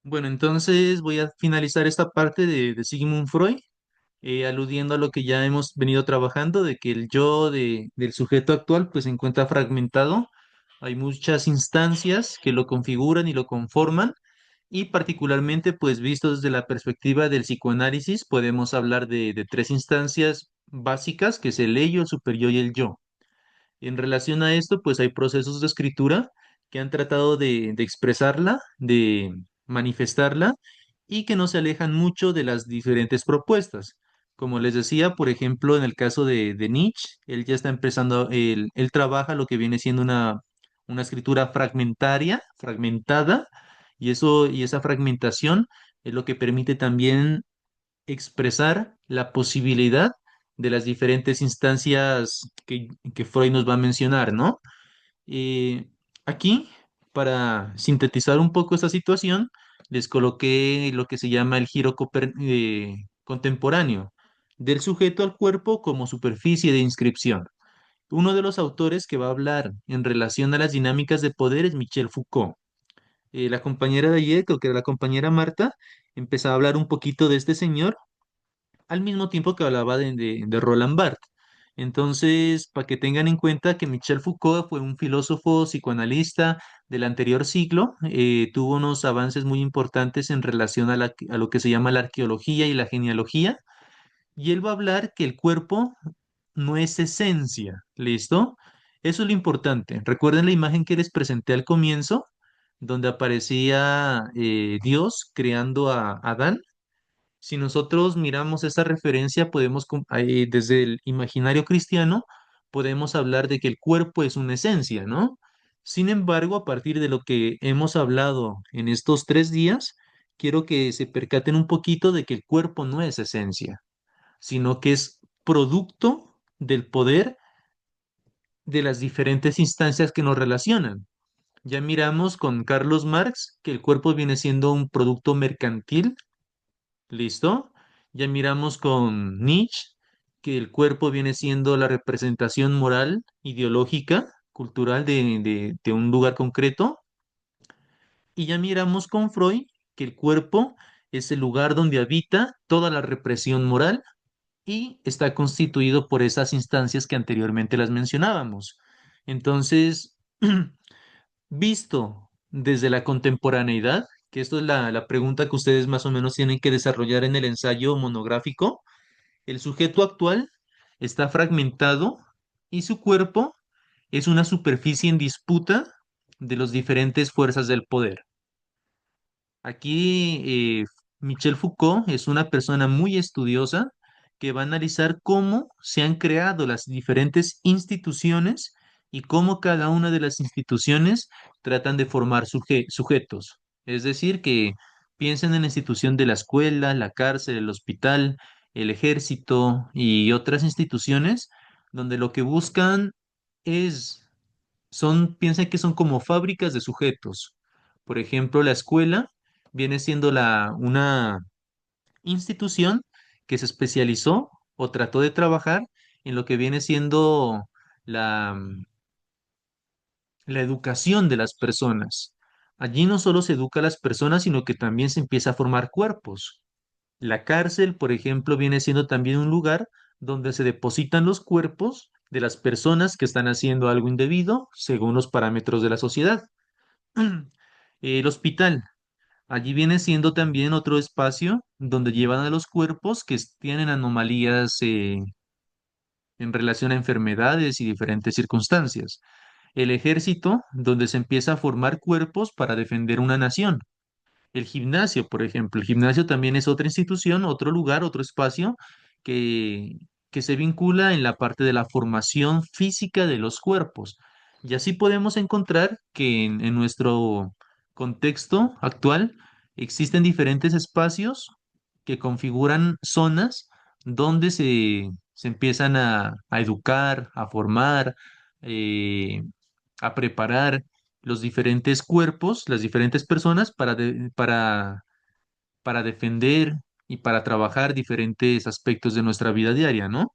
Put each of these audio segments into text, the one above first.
Bueno, entonces voy a finalizar esta parte de Sigmund Freud, aludiendo a lo que ya hemos venido trabajando, de que el yo del sujeto actual pues se encuentra fragmentado. Hay muchas instancias que lo configuran y lo conforman, y particularmente pues visto desde la perspectiva del psicoanálisis, podemos hablar de tres instancias básicas, que es el ello, el superyo y el yo. En relación a esto, pues hay procesos de escritura que han tratado de expresarla, de manifestarla, y que no se alejan mucho de las diferentes propuestas. Como les decía, por ejemplo, en el caso de Nietzsche, él ya está empezando, él trabaja lo que viene siendo una escritura fragmentaria, fragmentada, y esa fragmentación es lo que permite también expresar la posibilidad de las diferentes instancias que Freud nos va a mencionar, ¿no? Eh, Aquí, para sintetizar un poco esta situación, les coloqué lo que se llama el giro contemporáneo, del sujeto al cuerpo como superficie de inscripción. Uno de los autores que va a hablar en relación a las dinámicas de poder es Michel Foucault. La compañera de ayer, creo que era la compañera Marta, empezaba a hablar un poquito de este señor al mismo tiempo que hablaba de Roland Barthes. Entonces, para que tengan en cuenta que Michel Foucault fue un filósofo psicoanalista del anterior siglo, tuvo unos avances muy importantes en relación a lo que se llama la arqueología y la genealogía, y él va a hablar que el cuerpo no es esencia, ¿listo? Eso es lo importante. Recuerden la imagen que les presenté al comienzo, donde aparecía Dios creando a Adán. Si nosotros miramos esa referencia, desde el imaginario cristiano, podemos hablar de que el cuerpo es una esencia, ¿no? Sin embargo, a partir de lo que hemos hablado en estos 3 días, quiero que se percaten un poquito de que el cuerpo no es esencia, sino que es producto del poder de las diferentes instancias que nos relacionan. Ya miramos con Carlos Marx que el cuerpo viene siendo un producto mercantil. ¿Listo? Ya miramos con Nietzsche que el cuerpo viene siendo la representación moral, ideológica, cultural de un lugar concreto. Y ya miramos con Freud que el cuerpo es el lugar donde habita toda la represión moral y está constituido por esas instancias que anteriormente las mencionábamos. Entonces, visto desde la contemporaneidad, que esto es la pregunta que ustedes más o menos tienen que desarrollar en el ensayo monográfico, el sujeto actual está fragmentado y su cuerpo es una superficie en disputa de las diferentes fuerzas del poder. Aquí Michel Foucault es una persona muy estudiosa que va a analizar cómo se han creado las diferentes instituciones y cómo cada una de las instituciones tratan de formar sujetos. Es decir, que piensen en la institución de la escuela, la cárcel, el hospital, el ejército y otras instituciones donde lo que buscan es, piensen que son como fábricas de sujetos. Por ejemplo, la escuela viene siendo una institución que se especializó o trató de trabajar en lo que viene siendo la, la educación de las personas. Allí no solo se educa a las personas, sino que también se empieza a formar cuerpos. La cárcel, por ejemplo, viene siendo también un lugar donde se depositan los cuerpos de las personas que están haciendo algo indebido según los parámetros de la sociedad. El hospital. Allí viene siendo también otro espacio donde llevan a los cuerpos que tienen anomalías en relación a enfermedades y diferentes circunstancias. El ejército, donde se empieza a formar cuerpos para defender una nación. El gimnasio, por ejemplo. El gimnasio también es otra institución, otro lugar, otro espacio que, que se vincula en la parte de la formación física de los cuerpos. Y así podemos encontrar que en nuestro contexto actual existen diferentes espacios que configuran zonas donde se empiezan a educar, a formar, eh, a preparar los diferentes cuerpos, las diferentes personas para defender y para trabajar diferentes aspectos de nuestra vida diaria, ¿no?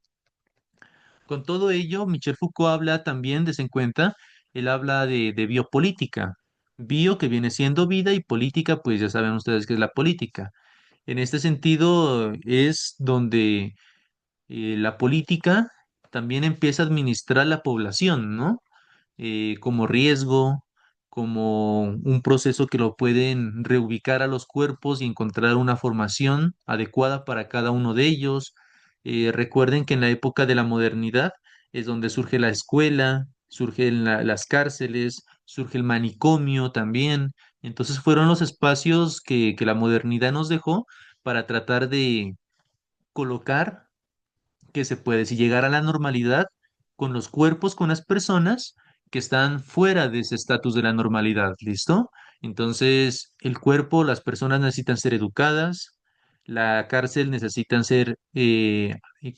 Con todo ello, Michel Foucault habla también, des en cuenta, él habla de biopolítica. Bio, que viene siendo vida, y política, pues ya saben ustedes qué es la política. En este sentido, es donde la política también empieza a administrar la población, ¿no? Como riesgo, como un proceso que lo pueden reubicar a los cuerpos y encontrar una formación adecuada para cada uno de ellos. Recuerden que en la época de la modernidad es donde surge la escuela, surgen las cárceles, surge el manicomio también. Entonces fueron los espacios que la modernidad nos dejó para tratar de colocar que se puede, si llegar a la normalidad con los cuerpos, con las personas que están fuera de ese estatus de la normalidad, ¿listo? Entonces, el cuerpo, las personas necesitan ser educadas, la cárcel necesitan ser,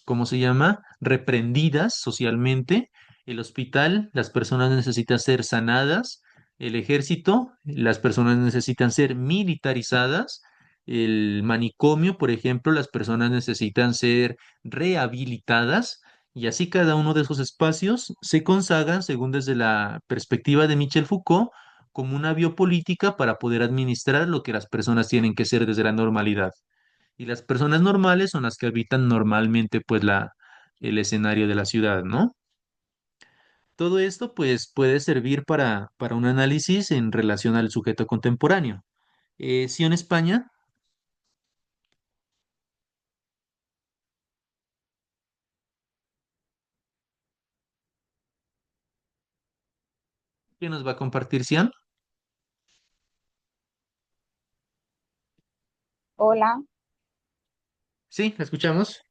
¿cómo se llama? Reprendidas socialmente, el hospital, las personas necesitan ser sanadas, el ejército, las personas necesitan ser militarizadas, el manicomio, por ejemplo, las personas necesitan ser rehabilitadas, y así cada uno de esos espacios se consagran, según desde la perspectiva de Michel Foucault, como una biopolítica para poder administrar lo que las personas tienen que ser desde la normalidad. Y las personas normales son las que habitan normalmente pues el escenario de la ciudad, ¿no? Todo esto pues puede servir para un análisis en relación al sujeto contemporáneo. Sí, en España, ¿qué nos va a compartir Cian? Hola, Sí, ¿la escuchamos?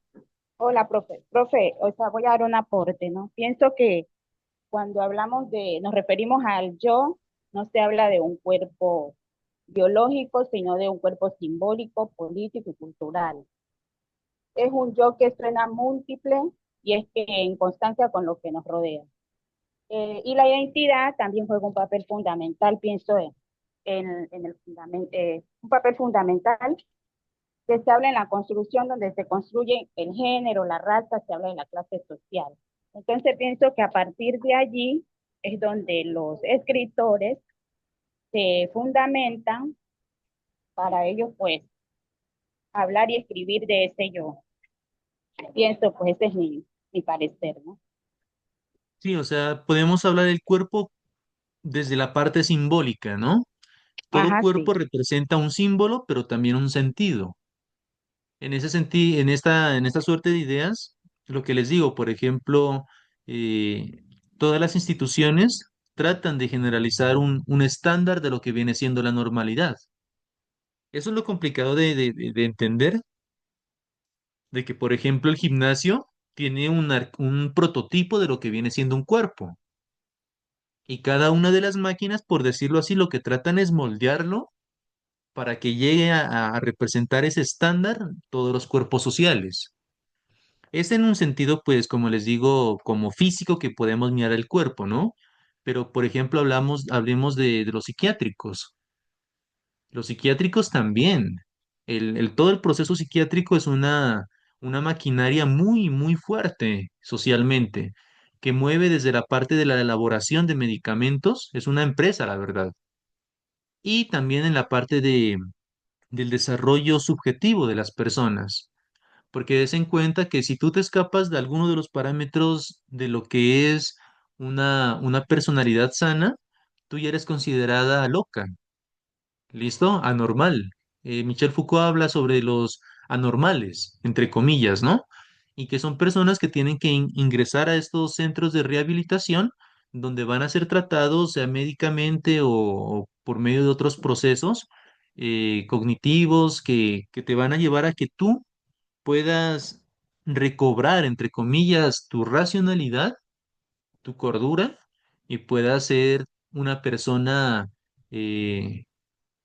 hola, profe. Profe, o sea, voy a dar un aporte, ¿no? Pienso que cuando nos referimos al yo, no se habla de un cuerpo biológico, sino de un cuerpo simbólico, político y cultural. Es un yo que suena múltiple y es que en constancia con lo que nos rodea. Y la identidad también juega un papel fundamental, pienso, en el un papel fundamental que se habla en la construcción, donde se construye el género, la raza, se habla de la clase social. Entonces pienso que a partir de allí es donde los escritores se fundamentan para ellos, pues, hablar y escribir de ese yo. Pienso, pues, ese es mi parecer, ¿no? Sí, o sea, podemos hablar del cuerpo desde la parte simbólica, ¿no? Todo Ajá, cuerpo sí. representa un símbolo, pero también un sentido. En ese sentido, en esta suerte de ideas, lo que les digo, por ejemplo, todas las instituciones tratan de generalizar un estándar de lo que viene siendo la normalidad. Eso es lo complicado de entender, de que, por ejemplo, el gimnasio tiene un prototipo de lo que viene siendo un cuerpo. Y cada una de las máquinas, por decirlo así, lo que tratan es moldearlo para que llegue a representar ese estándar todos los cuerpos sociales. Es en un sentido, pues, como les digo, como físico que podemos mirar el cuerpo, ¿no? Pero, por ejemplo, hablemos de los psiquiátricos. Los psiquiátricos también. Todo el proceso psiquiátrico es una maquinaria muy, muy fuerte socialmente, que mueve desde la parte de la elaboración de medicamentos, es una empresa, la verdad, y también en la parte del desarrollo subjetivo de las personas. Porque des en cuenta que si tú te escapas de alguno de los parámetros de lo que es una personalidad sana, tú ya eres considerada loca, ¿listo? Anormal. Michel Foucault habla sobre los anormales, entre comillas, ¿no? Y que son personas que tienen que ingresar a estos centros de rehabilitación donde van a ser tratados, sea médicamente o por medio de otros procesos cognitivos que te van a llevar a que tú puedas recobrar, entre comillas, tu racionalidad, tu cordura, y puedas ser una persona eh,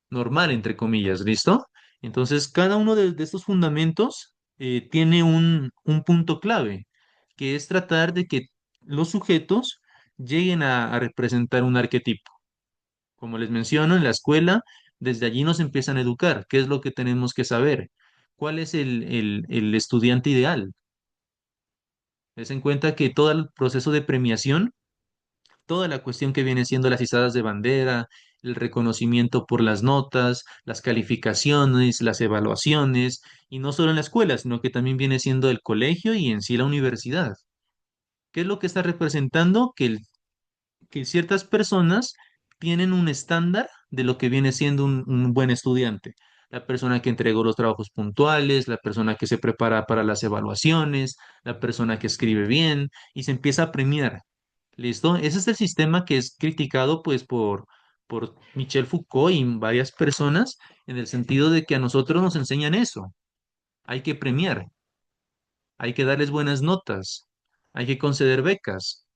normal, entre comillas, ¿listo? Entonces, cada uno de estos fundamentos tiene un punto clave, que es tratar de que los sujetos lleguen a representar un arquetipo. Como les menciono, en la escuela, desde allí nos empiezan a educar. ¿Qué es lo que tenemos que saber? ¿Cuál es el estudiante ideal? Es en cuenta que todo el proceso de premiación, toda la cuestión que viene siendo las izadas de bandera, el reconocimiento por las notas, las calificaciones, las evaluaciones, y no solo en la escuela, sino que también viene siendo el colegio y en sí la universidad. ¿Qué es lo que está representando? Que ciertas personas tienen un estándar de lo que viene siendo un buen estudiante. La persona que entregó los trabajos puntuales, la persona que se prepara para las evaluaciones, la persona que escribe bien y se empieza a premiar. ¿Listo? Ese es el sistema que es criticado pues por Michel Foucault y varias personas en el sentido de que a nosotros nos enseñan eso. Hay que premiar, hay que darles buenas notas, hay que conceder becas.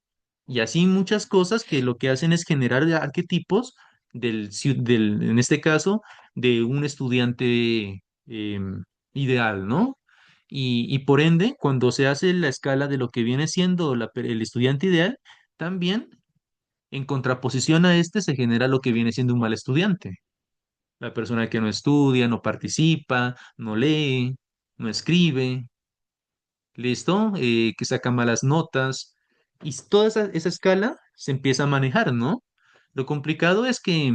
Y así muchas cosas que lo que hacen es generar arquetipos en este caso, de un estudiante ideal, ¿no? Y por ende, cuando se hace la escala de lo que viene siendo el estudiante ideal, también en contraposición a este se genera lo que viene siendo un mal estudiante. La persona que no estudia, no participa, no lee, no escribe, ¿listo? Que saca malas notas y toda esa escala se empieza a manejar, ¿no? Lo complicado es que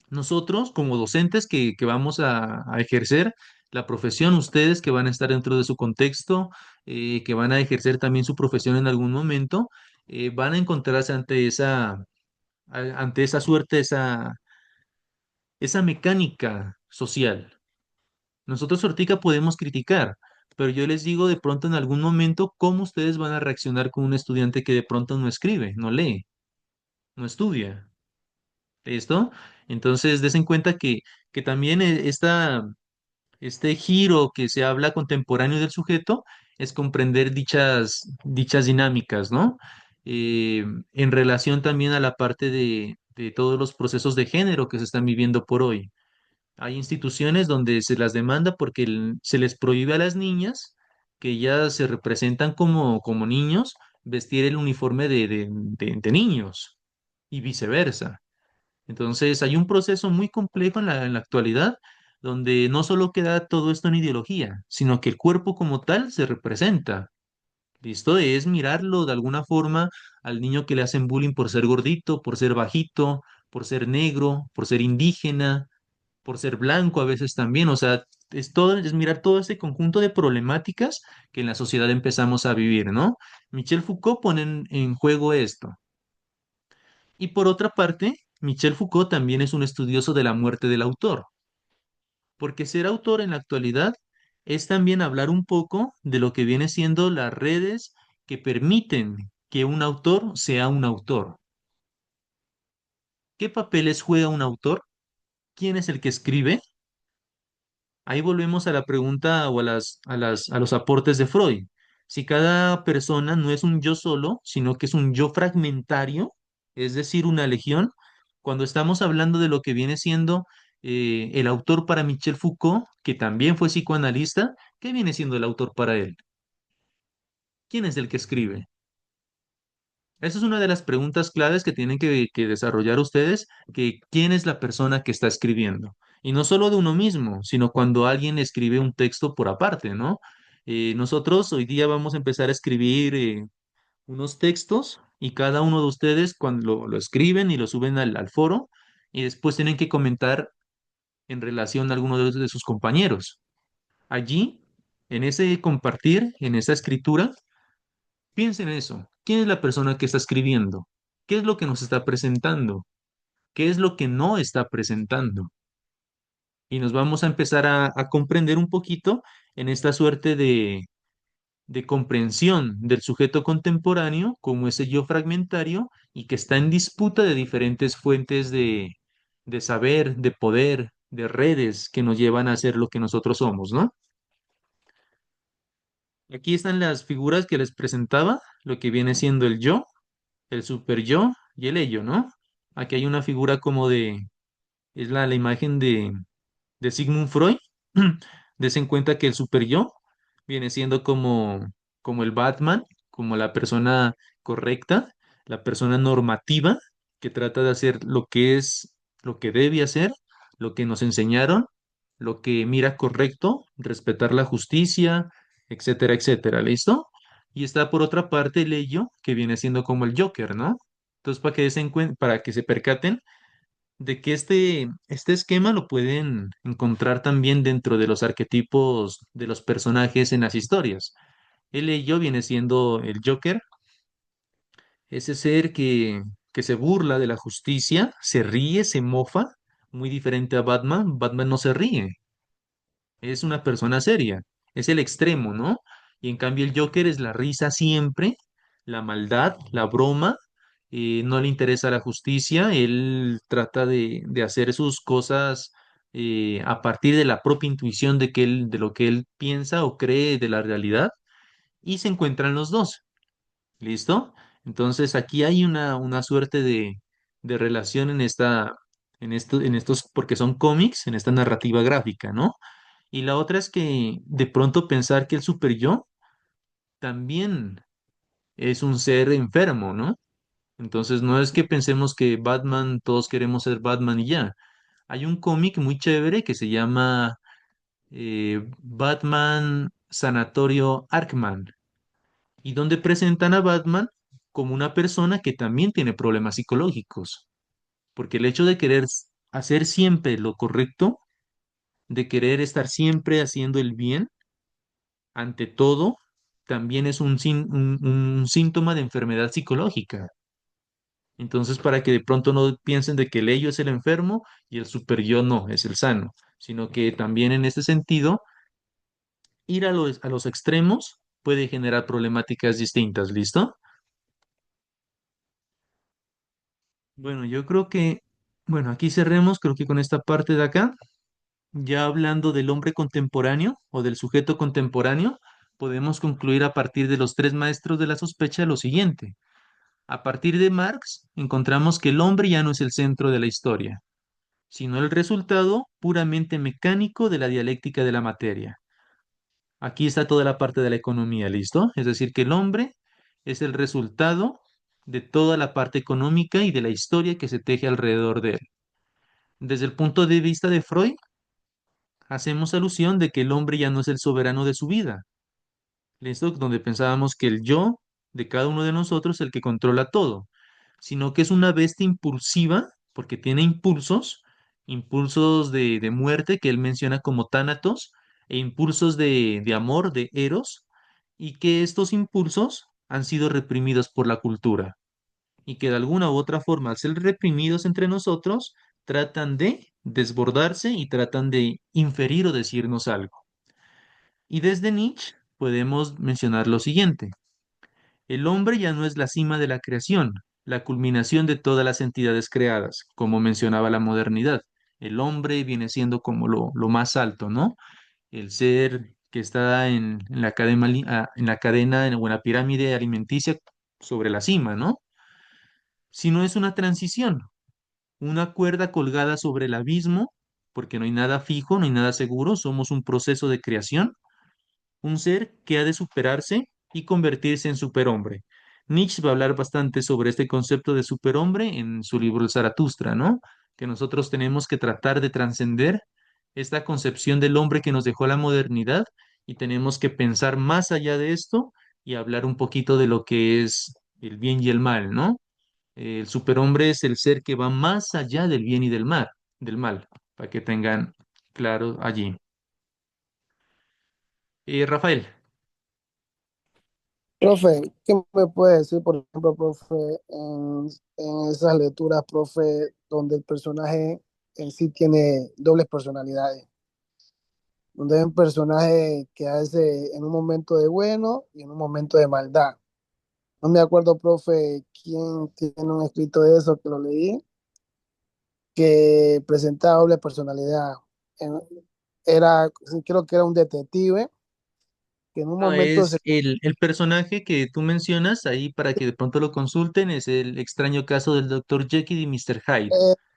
nosotros, como docentes que vamos a ejercer la profesión, ustedes que van a estar dentro de su contexto, que van a ejercer también su profesión en algún momento, van a encontrarse ante esa suerte, esa mecánica social. Nosotros Ortica podemos criticar, pero yo les digo de pronto en algún momento cómo ustedes van a reaccionar con un estudiante que de pronto no escribe, no lee, no estudia. ¿Listo? Entonces, des en cuenta que también este giro que se habla contemporáneo del sujeto es comprender dichas dinámicas, ¿no? En relación también a la parte de todos los procesos de género que se están viviendo por hoy. Hay instituciones donde se las demanda porque se les prohíbe a las niñas que ya se representan como niños vestir el uniforme de niños y viceversa. Entonces hay un proceso muy complejo en la actualidad donde no solo queda todo esto en ideología, sino que el cuerpo como tal se representa. ¿Listo? Es mirarlo de alguna forma al niño que le hacen bullying por ser gordito, por ser bajito, por ser negro, por ser indígena, por ser blanco a veces también, o sea, es mirar todo ese conjunto de problemáticas que en la sociedad empezamos a vivir, ¿no? Michel Foucault pone en juego esto. Y por otra parte, Michel Foucault también es un estudioso de la muerte del autor, porque ser autor en la actualidad es también hablar un poco de lo que viene siendo las redes que permiten que un autor sea un autor. ¿Qué papeles juega un autor? ¿Quién es el que escribe? Ahí volvemos a la pregunta o a los aportes de Freud. Si cada persona no es un yo solo, sino que es un yo fragmentario, es decir, una legión, cuando estamos hablando de lo que viene siendo el autor para Michel Foucault, que también fue psicoanalista, ¿qué viene siendo el autor para él? ¿Quién es el que escribe? Esa es una de las preguntas claves que tienen que desarrollar ustedes, que quién es la persona que está escribiendo. Y no solo de uno mismo, sino cuando alguien escribe un texto por aparte, ¿no? Nosotros hoy día vamos a empezar a escribir unos textos y cada uno de ustedes cuando lo escriben y lo suben al foro y después tienen que comentar en relación a alguno de sus compañeros. Allí, en ese compartir, en esa escritura, piensen en eso. ¿Quién es la persona que está escribiendo? ¿Qué es lo que nos está presentando? ¿Qué es lo que no está presentando? Y nos vamos a empezar a comprender un poquito en esta suerte de comprensión del sujeto contemporáneo como ese yo fragmentario y que está en disputa de diferentes fuentes de saber, de poder, de redes que nos llevan a ser lo que nosotros somos, ¿no? Aquí están las figuras que les presentaba, lo que viene siendo el yo, el super yo y el ello, ¿no? Aquí hay una figura como es la imagen de Sigmund Freud. Des en cuenta que el super yo viene siendo como el Batman, como la persona correcta, la persona normativa que trata de hacer lo que es, lo que debe hacer, lo que nos enseñaron, lo que mira correcto, respetar la justicia, etcétera, etcétera. ¿Listo? Y está por otra parte el ello, que viene siendo como el Joker, ¿no? Entonces, para que se percaten de que este esquema lo pueden encontrar también dentro de los arquetipos de los personajes en las historias. El ello viene siendo el Joker, ese ser que se burla de la justicia, se ríe, se mofa, muy diferente a Batman. Batman no se ríe, es una persona seria, es el extremo, ¿no? Y en cambio el Joker es la risa siempre, la maldad, la broma, no le interesa la justicia, él trata de hacer sus cosas a partir de la propia intuición de lo que él piensa o cree de la realidad, y se encuentran los dos. ¿Listo? Entonces aquí hay una suerte de relación en estos, porque son cómics, en esta narrativa gráfica, ¿no? Y la otra es que de pronto pensar que el super yo también es un ser enfermo, ¿no? Entonces no es que pensemos que Batman, todos queremos ser Batman y ya. Hay un cómic muy chévere que se llama Batman Sanatorio Arkman, y donde presentan a Batman como una persona que también tiene problemas psicológicos, porque el hecho de querer hacer siempre lo correcto, de querer estar siempre haciendo el bien, ante todo, también es un síntoma de enfermedad psicológica. Entonces, para que de pronto no piensen de que el ello es el enfermo y el super yo no, es el sano, sino que también en este sentido, ir a los extremos puede generar problemáticas distintas, ¿listo? Bueno, yo creo que, bueno, aquí cerremos, creo que con esta parte de acá, ya hablando del hombre contemporáneo o del sujeto contemporáneo, podemos concluir a partir de los tres maestros de la sospecha lo siguiente. A partir de Marx, encontramos que el hombre ya no es el centro de la historia, sino el resultado puramente mecánico de la dialéctica de la materia. Aquí está toda la parte de la economía, ¿listo? Es decir, que el hombre es el resultado de toda la parte económica y de la historia que se teje alrededor de él. Desde el punto de vista de Freud, hacemos alusión de que el hombre ya no es el soberano de su vida. ¿Listo? Donde pensábamos que el yo de cada uno de nosotros es el que controla todo, sino que es una bestia impulsiva, porque tiene impulsos, impulsos de muerte que él menciona como tánatos, e impulsos de amor, de eros, y que estos impulsos han sido reprimidos por la cultura y que de alguna u otra forma, al ser reprimidos entre nosotros, tratan de desbordarse y tratan de inferir o decirnos algo. Y desde Nietzsche podemos mencionar lo siguiente: el hombre ya no es la cima de la creación, la culminación de todas las entidades creadas, como mencionaba la modernidad. El hombre viene siendo como lo más alto, ¿no? El ser que está en la cadena, en la cadena o en la pirámide alimenticia sobre la cima, ¿no? Sino es una transición, una cuerda colgada sobre el abismo, porque no hay nada fijo, no hay nada seguro, somos un proceso de creación, un ser que ha de superarse y convertirse en superhombre. Nietzsche va a hablar bastante sobre este concepto de superhombre en su libro El Zaratustra, ¿no? Que nosotros tenemos que tratar de trascender esta concepción del hombre que nos dejó la modernidad y tenemos que pensar más allá de esto y hablar un poquito de lo que es el bien y el mal, ¿no? El superhombre es el ser que va más allá del bien y del mal, para que tengan claro allí. Rafael, Profe, ¿qué me puede decir, por ejemplo, profe, en esas lecturas, profe, donde el personaje en sí tiene dobles personalidades? Donde hay un personaje que hace en un momento de bueno y en un momento de maldad. No me acuerdo, profe, quién tiene un escrito de eso que lo leí, que presentaba doble personalidad. En- Era, sí, creo que era un detective que en un momento es el personaje que tú mencionas ahí para que de pronto lo consulten, es el extraño caso del Dr. Jekyll y Mr. Hyde.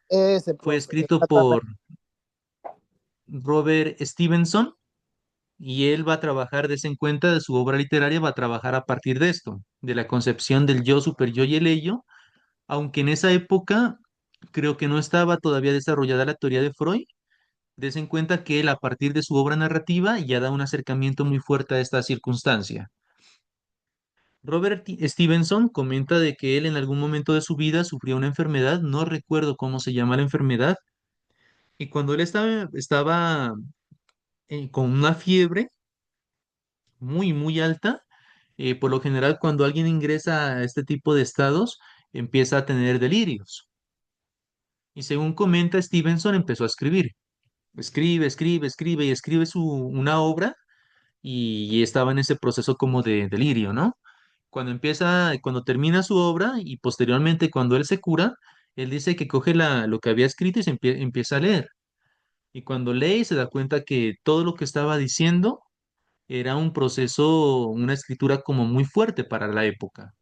eh, ese Fue profe, escrito por exactamente. Robert Stevenson y él va a trabajar, des en cuenta de su obra literaria, va a trabajar a partir de esto, de la concepción del yo, super yo y el ello, aunque en esa época creo que no estaba todavía desarrollada la teoría de Freud. Des en cuenta que él, a partir de su obra narrativa, ya da un acercamiento muy fuerte a esta circunstancia. Stevenson comenta de que él en algún momento de su vida sufrió una enfermedad, no recuerdo cómo se llama la enfermedad, y cuando él estaba con una fiebre muy, muy alta, por lo general cuando alguien ingresa a este tipo de estados, empieza a tener delirios. Y según comenta Stevenson, empezó a escribir. Escribe, escribe, escribe y escribe una obra y estaba en ese proceso como de delirio, ¿no? Cuando termina su obra y posteriormente cuando él se cura, él dice que coge lo que había escrito y empieza a leer. Y cuando lee se da cuenta que todo lo que estaba diciendo era un proceso, una escritura como muy fuerte para la época,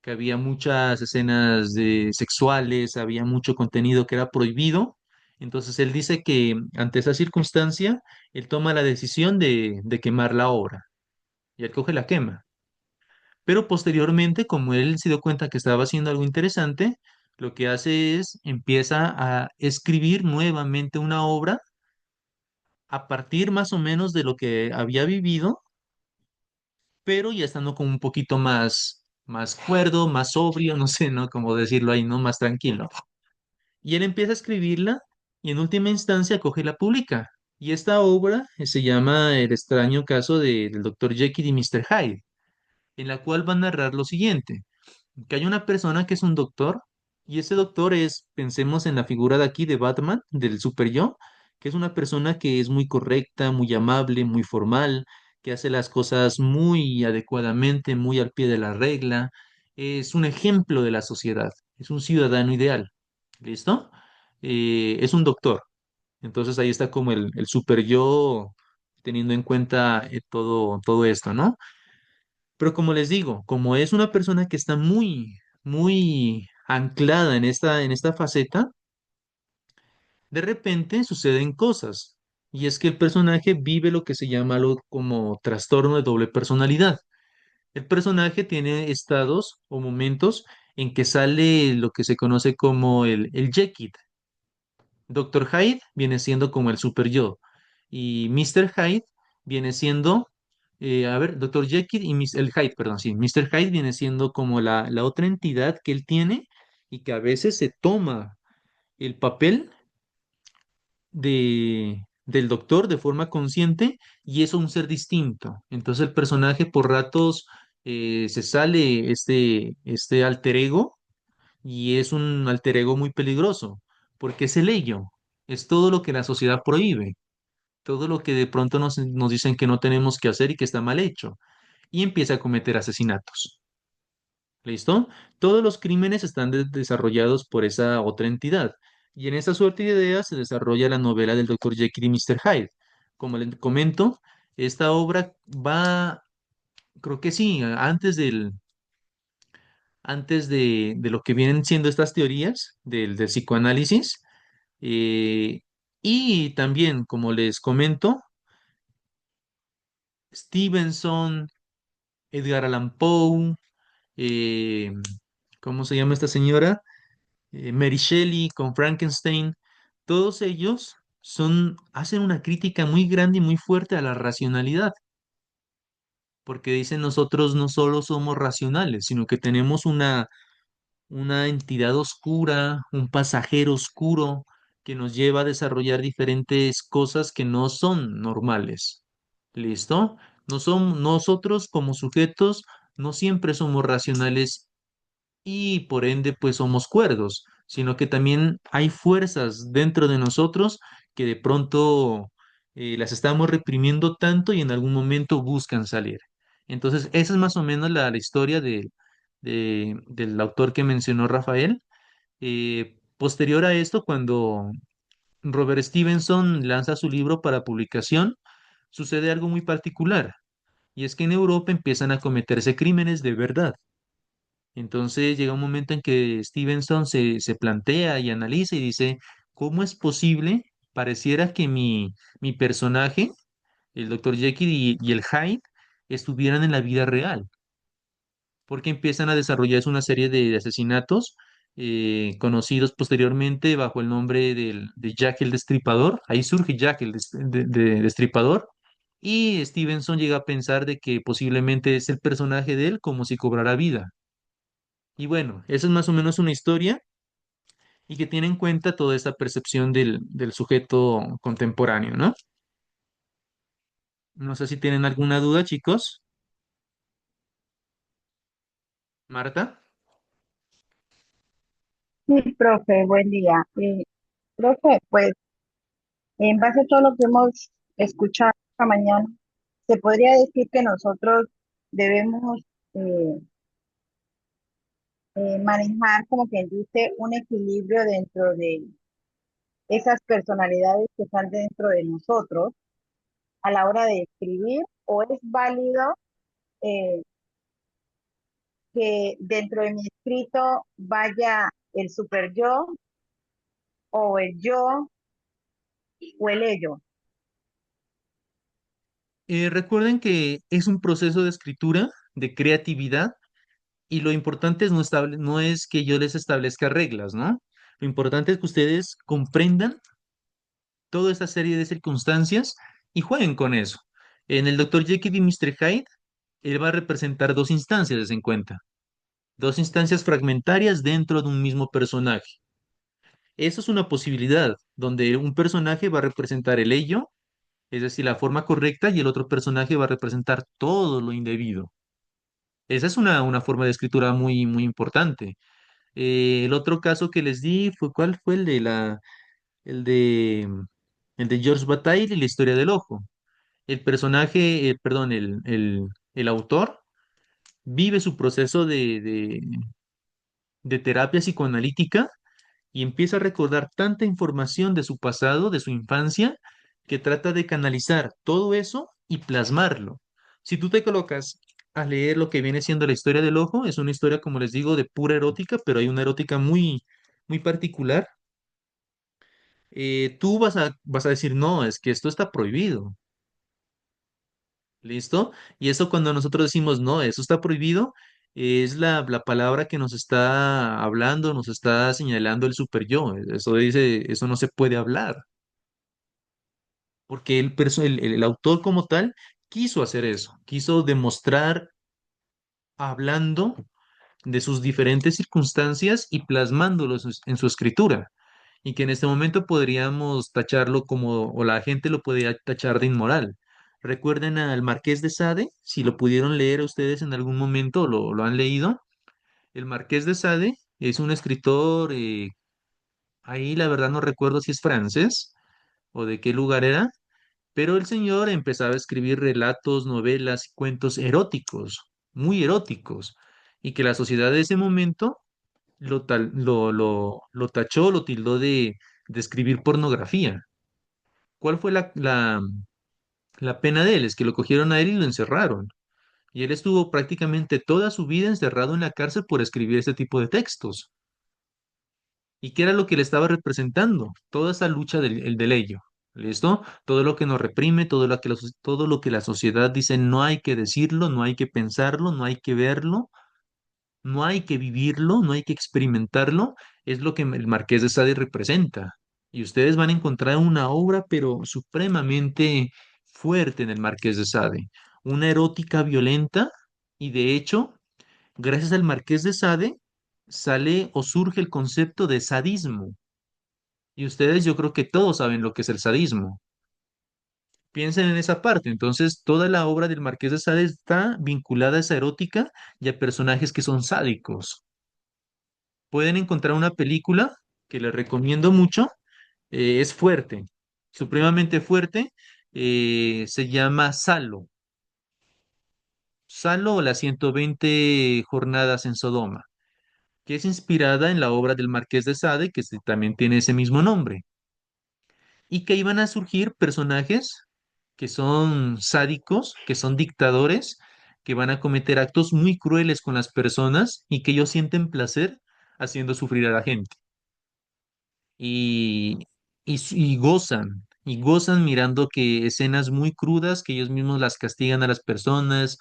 que había muchas escenas sexuales, había mucho contenido que era prohibido. Entonces él dice que ante esa circunstancia, él toma la decisión de quemar la obra y él coge la quema. Pero posteriormente, como él se dio cuenta que estaba haciendo algo interesante, lo que hace es empieza a escribir nuevamente una obra a partir más o menos de lo que había vivido, pero ya estando como un poquito más cuerdo, más sobrio, no sé, ¿no? Como decirlo ahí, ¿no? Más tranquilo. Y él empieza a escribirla y en última instancia coge y la publica. Y esta obra se llama El extraño caso del Dr. Jekyll y Mr. Hyde, en la cual va a narrar lo siguiente, que hay una persona que es un doctor y ese doctor es, pensemos en la figura de aquí de Batman, del super yo, que es una persona que es muy correcta, muy amable, muy formal, que hace las cosas muy adecuadamente, muy al pie de la regla, es un ejemplo de la sociedad, es un ciudadano ideal. ¿Listo? Es un doctor. Entonces ahí está como el super yo teniendo en cuenta todo esto, ¿no? Pero como les digo, como es una persona que está muy, muy anclada en esta faceta, de repente suceden cosas. Y es que el personaje vive lo que se llama algo como trastorno de doble personalidad. El personaje tiene estados o momentos en que sale lo que se conoce como el Jekyll. Doctor Hyde viene siendo como el super yo. Y Mr. Hyde viene siendo, a ver, Doctor Jekyll y el Hyde, perdón, sí, Mr. Hyde viene siendo como la otra entidad que él tiene y que a veces se toma el papel del doctor de forma consciente y es un ser distinto. Entonces el personaje por ratos se sale este alter ego y es un alter ego muy peligroso, porque es el ello, es todo lo que la sociedad prohíbe, todo lo que de pronto nos dicen que no tenemos que hacer y que está mal hecho, y empieza a cometer asesinatos. ¿Listo? Todos los crímenes están desarrollados por esa otra entidad, y en esa suerte de ideas se desarrolla la novela del Dr. Jekyll y Mr. Hyde. Como les comento, esta obra va, creo que sí, antes de lo que vienen siendo estas teorías del psicoanálisis. eh, y también, como les comento, Stevenson, Edgar Allan Poe, eh, ¿cómo se llama esta señora? Mary Shelley con Frankenstein, todos ellos hacen una crítica muy grande y muy fuerte a la racionalidad, porque dicen nosotros no solo somos racionales, sino que tenemos una entidad oscura, un pasajero oscuro que nos lleva a desarrollar diferentes cosas que no son normales. ¿Listo? Nosotros como sujetos no siempre somos racionales y por ende pues somos cuerdos, sino que también hay fuerzas dentro de nosotros que de pronto las estamos reprimiendo tanto y en algún momento buscan salir. Entonces, esa es más o menos la historia del autor que mencionó Rafael. Posterior a esto, cuando Robert Stevenson lanza su libro para publicación, sucede algo muy particular, y es que en Europa empiezan a cometerse crímenes de verdad. Entonces llega un momento en que Stevenson se plantea y analiza y dice, ¿cómo es posible? Pareciera que mi personaje, el Dr. Jekyll y el Hyde, estuvieran en la vida real, porque empiezan a desarrollarse una serie de asesinatos conocidos posteriormente bajo el nombre de Jack el Destripador. Ahí surge Jack el Destripador y Stevenson llega a pensar de que posiblemente es el personaje de él como si cobrara vida. Y bueno, esa es más o menos una historia y que tiene en cuenta toda esta percepción del sujeto contemporáneo, ¿no? No sé si tienen alguna duda, chicos. Marta. Sí, profe, buen día. Profe, pues en base a todo lo que hemos escuchado esta mañana, se podría decir que nosotros debemos eh, manejar, como quien dice, un equilibrio dentro de esas personalidades que están dentro de nosotros a la hora de escribir, o es válido eh, que dentro de mi escrito vaya el super yo o el yo o el ello. Recuerden que es un proceso de escritura, de creatividad, y lo importante es no es que yo les establezca reglas, ¿no? Lo importante es que ustedes comprendan toda esta serie de circunstancias y jueguen con eso. En el Dr. Jekyll y Mr. Hyde, él va a representar dos instancias, en cuenta, dos instancias fragmentarias dentro de un mismo personaje. Eso es una posibilidad, donde un personaje va a representar el ello, es decir, la forma correcta, y el otro personaje va a representar todo lo indebido. Esa es una forma de escritura muy, muy importante. El otro caso que les di fue, ¿cuál fue el de, el de George Bataille y la historia del ojo? El personaje, perdón, el autor vive su proceso de terapia psicoanalítica y empieza a recordar tanta información de su pasado, de su infancia, que trata de canalizar todo eso y plasmarlo. Si tú te colocas a leer lo que viene siendo la historia del ojo, es una historia, como les digo, de pura erótica, pero hay una erótica muy, muy particular. Tú vas a decir, no, es que esto está prohibido. ¿Listo? Y eso cuando nosotros decimos, no, eso está prohibido, es la palabra que nos está hablando, nos está señalando el super yo. Eso dice, eso no se puede hablar, porque el autor como tal quiso hacer eso, quiso demostrar hablando de sus diferentes circunstancias y plasmándolos en su escritura. Y que en este momento podríamos tacharlo como, o la gente lo podría tachar de inmoral. Recuerden al Marqués de Sade, si lo pudieron leer ustedes en algún momento, o lo han leído. El Marqués de Sade es un escritor, ahí la verdad no recuerdo si es francés o de qué lugar era, pero el señor empezaba a escribir relatos, novelas y cuentos eróticos, muy eróticos, y que la sociedad de ese momento lo tachó, lo tildó de escribir pornografía. ¿Cuál fue la pena de él? Es que lo cogieron a él y lo encerraron. Y él estuvo prácticamente toda su vida encerrado en la cárcel por escribir ese tipo de textos. ¿Y qué era lo que le estaba representando? Toda esa lucha del ello. ¿Listo? Todo lo que nos reprime, todo lo que la sociedad dice no hay que decirlo, no hay que pensarlo, no hay que verlo, no hay que vivirlo, no hay que experimentarlo, es lo que el Marqués de Sade representa. Y ustedes van a encontrar una obra, pero supremamente fuerte en el Marqués de Sade. Una erótica violenta, y de hecho, gracias al Marqués de Sade, sale o surge el concepto de sadismo. Y ustedes yo creo que todos saben lo que es el sadismo. Piensen en esa parte. Entonces, toda la obra del Marqués de Sade está vinculada a esa erótica y a personajes que son sádicos. Pueden encontrar una película que les recomiendo mucho, es fuerte, supremamente fuerte, se llama Salo, Salo o las 120 jornadas en Sodoma, que es inspirada en la obra del Marqués de Sade, que también tiene ese mismo nombre, y que iban a surgir personajes que son sádicos, que son dictadores, que van a cometer actos muy crueles con las personas y que ellos sienten placer haciendo sufrir a la gente. y, y gozan mirando que escenas muy crudas, que ellos mismos las castigan a las personas,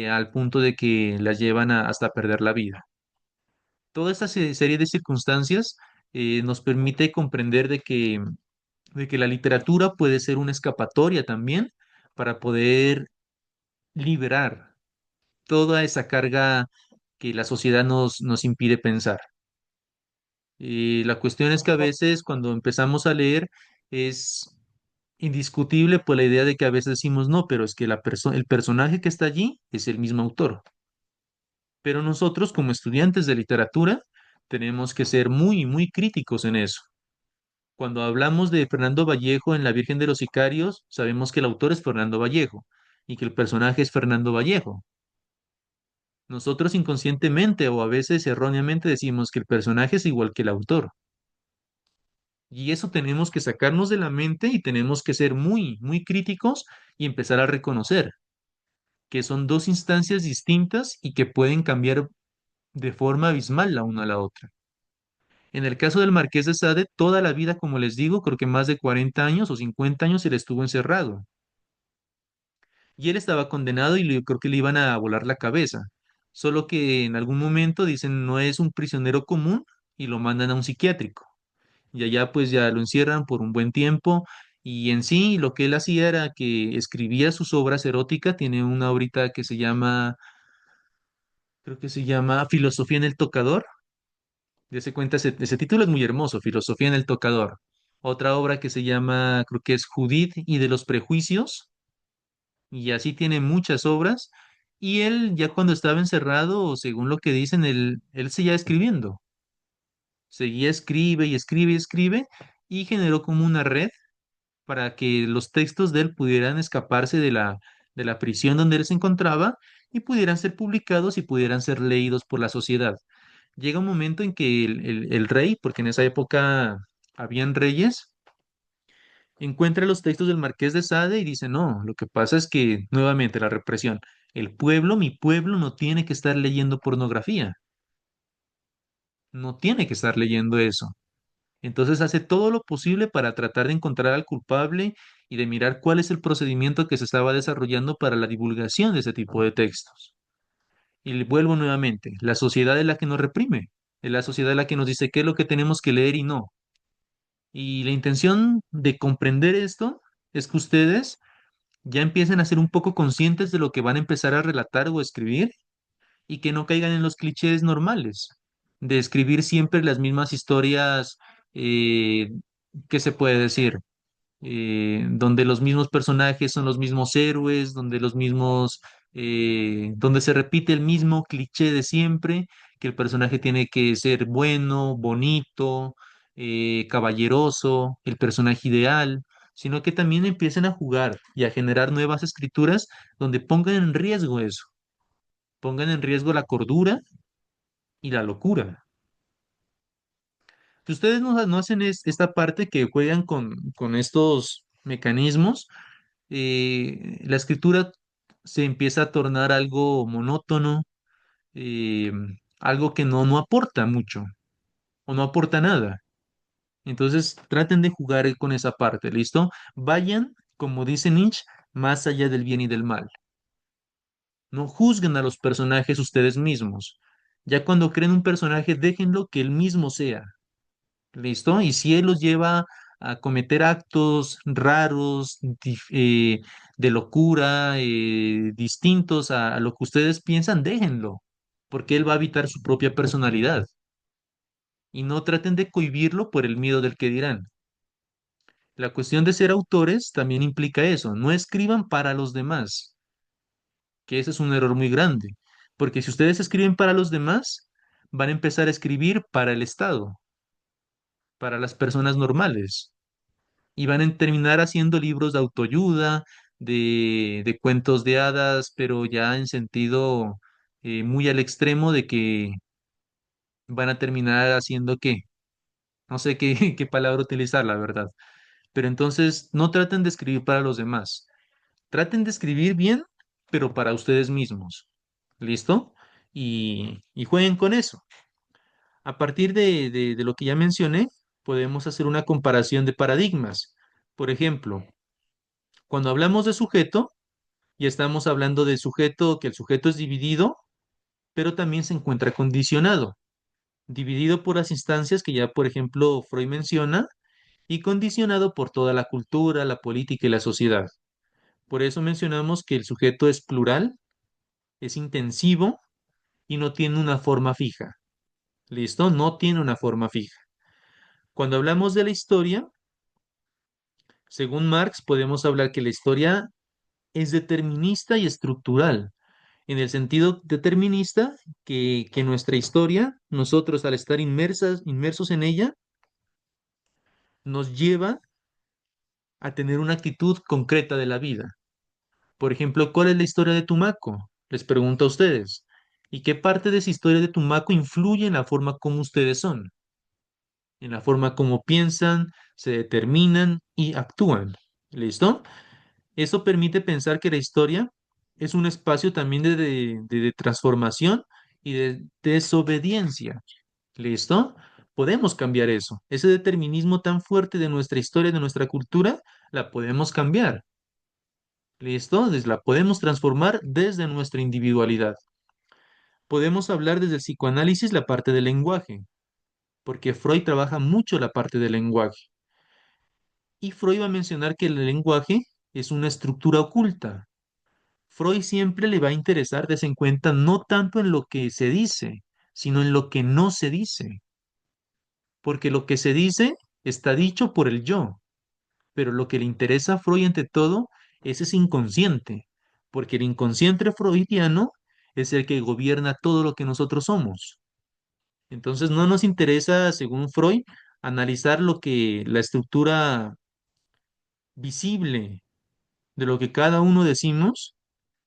al punto de que las llevan hasta perder la vida. Toda esta serie de circunstancias nos permite comprender de que la literatura puede ser una escapatoria también para poder liberar toda esa carga que la sociedad nos impide pensar. Y la cuestión es que a veces cuando empezamos a leer es indiscutible por la idea de que a veces decimos no, pero es que el personaje que está allí es el mismo autor. Pero nosotros como estudiantes de literatura tenemos que ser muy, muy críticos en eso. Cuando hablamos de Fernando Vallejo en La Virgen de los Sicarios, sabemos que el autor es Fernando Vallejo y que el personaje es Fernando Vallejo. Nosotros inconscientemente o a veces erróneamente decimos que el personaje es igual que el autor. Y eso tenemos que sacarnos de la mente y tenemos que ser muy, muy críticos y empezar a reconocer que son dos instancias distintas y que pueden cambiar de forma abismal la una a la otra. En el caso del Marqués de Sade, toda la vida, como les digo, creo que más de 40 años o 50 años él estuvo encerrado. Y él estaba condenado y creo que le iban a volar la cabeza. Solo que en algún momento dicen no es un prisionero común y lo mandan a un psiquiátrico. Y allá pues ya lo encierran por un buen tiempo. Y en sí lo que él hacía era que escribía sus obras eróticas. Tiene una obrita que se llama, creo que se llama Filosofía en el tocador. Dese cuenta, ese título es muy hermoso, Filosofía en el tocador. Otra obra que se llama, creo que es Judith y de los prejuicios. Y así tiene muchas obras. Y él ya cuando estaba encerrado, según lo que dicen, él seguía escribiendo. Seguía escribe y escribe y escribe y generó como una red para que los textos de él pudieran escaparse de la prisión donde él se encontraba y pudieran ser publicados y pudieran ser leídos por la sociedad. Llega un momento en que el rey, porque en esa época habían reyes, encuentra los textos del Marqués de Sade y dice, no, lo que pasa es que nuevamente la represión, el pueblo, mi pueblo no tiene que estar leyendo pornografía, no tiene que estar leyendo eso. Entonces hace todo lo posible para tratar de encontrar al culpable y de mirar cuál es el procedimiento que se estaba desarrollando para la divulgación de ese tipo de textos. Y vuelvo nuevamente, la sociedad es la que nos reprime, es la sociedad la que nos dice qué es lo que tenemos que leer y no. Y la intención de comprender esto es que ustedes ya empiecen a ser un poco conscientes de lo que van a empezar a relatar o escribir y que no caigan en los clichés normales de escribir siempre las mismas historias, eh, ¿qué se puede decir? Donde los mismos personajes son los mismos héroes, donde los mismos, donde se repite el mismo cliché de siempre, que el personaje tiene que ser bueno, bonito, caballeroso, el personaje ideal, sino que también empiecen a jugar y a generar nuevas escrituras donde pongan en riesgo eso, pongan en riesgo la cordura y la locura. Si ustedes no hacen esta parte que juegan con estos mecanismos, la escritura se empieza a tornar algo monótono, eh, algo que no aporta mucho o no aporta nada. Entonces traten de jugar con esa parte, ¿listo? Vayan, como dice Nietzsche, más allá del bien y del mal. No juzguen a los personajes ustedes mismos. Ya cuando creen un personaje, déjenlo que él mismo sea. ¿Listo? Y si él los lleva a cometer actos raros, de locura, distintos a lo que ustedes piensan, déjenlo, porque él va a evitar su propia personalidad. Y no traten de cohibirlo por el miedo del que dirán. La cuestión de ser autores también implica eso. No escriban para los demás, que ese es un error muy grande. Porque si ustedes escriben para los demás, van a empezar a escribir para el Estado, para las personas normales. Y van a terminar haciendo libros de autoayuda, de cuentos de hadas, pero ya en sentido muy al extremo de que van a terminar haciendo qué. No sé qué, qué palabra utilizar, la verdad. Pero entonces no traten de escribir para los demás. Traten de escribir bien, pero para ustedes mismos. ¿Listo? Y jueguen con eso. A partir de lo que ya mencioné, podemos hacer una comparación de paradigmas. Por ejemplo, cuando hablamos de sujeto, y estamos hablando de sujeto, que el sujeto es dividido, pero también se encuentra condicionado. Dividido por las instancias que ya, por ejemplo, Freud menciona, y condicionado por toda la cultura, la política y la sociedad. Por eso mencionamos que el sujeto es plural, es intensivo y no tiene una forma fija. ¿Listo? No tiene una forma fija. Cuando hablamos de la historia, según Marx, podemos hablar que la historia es determinista y estructural. En el sentido determinista, que nuestra historia, nosotros al estar inmersos en ella, nos lleva a tener una actitud concreta de la vida. Por ejemplo, ¿cuál es la historia de Tumaco? Les pregunto a ustedes. ¿Y qué parte de esa historia de Tumaco influye en la forma como ustedes son? En la forma como piensan, se determinan y actúan. ¿Listo? Eso permite pensar que la historia es un espacio también de transformación y de desobediencia. ¿Listo? Podemos cambiar eso. Ese determinismo tan fuerte de nuestra historia, de nuestra cultura, la podemos cambiar. ¿Listo? La podemos transformar desde nuestra individualidad. Podemos hablar desde el psicoanálisis la parte del lenguaje, porque Freud trabaja mucho la parte del lenguaje. Y Freud va a mencionar que el lenguaje es una estructura oculta. Freud siempre le va a interesar darse en cuenta no tanto en lo que se dice, sino en lo que no se dice. Porque lo que se dice está dicho por el yo, pero lo que le interesa a Freud ante todo es ese inconsciente, porque el inconsciente freudiano es el que gobierna todo lo que nosotros somos. Entonces no nos interesa, según Freud, analizar lo que la estructura visible de lo que cada uno decimos,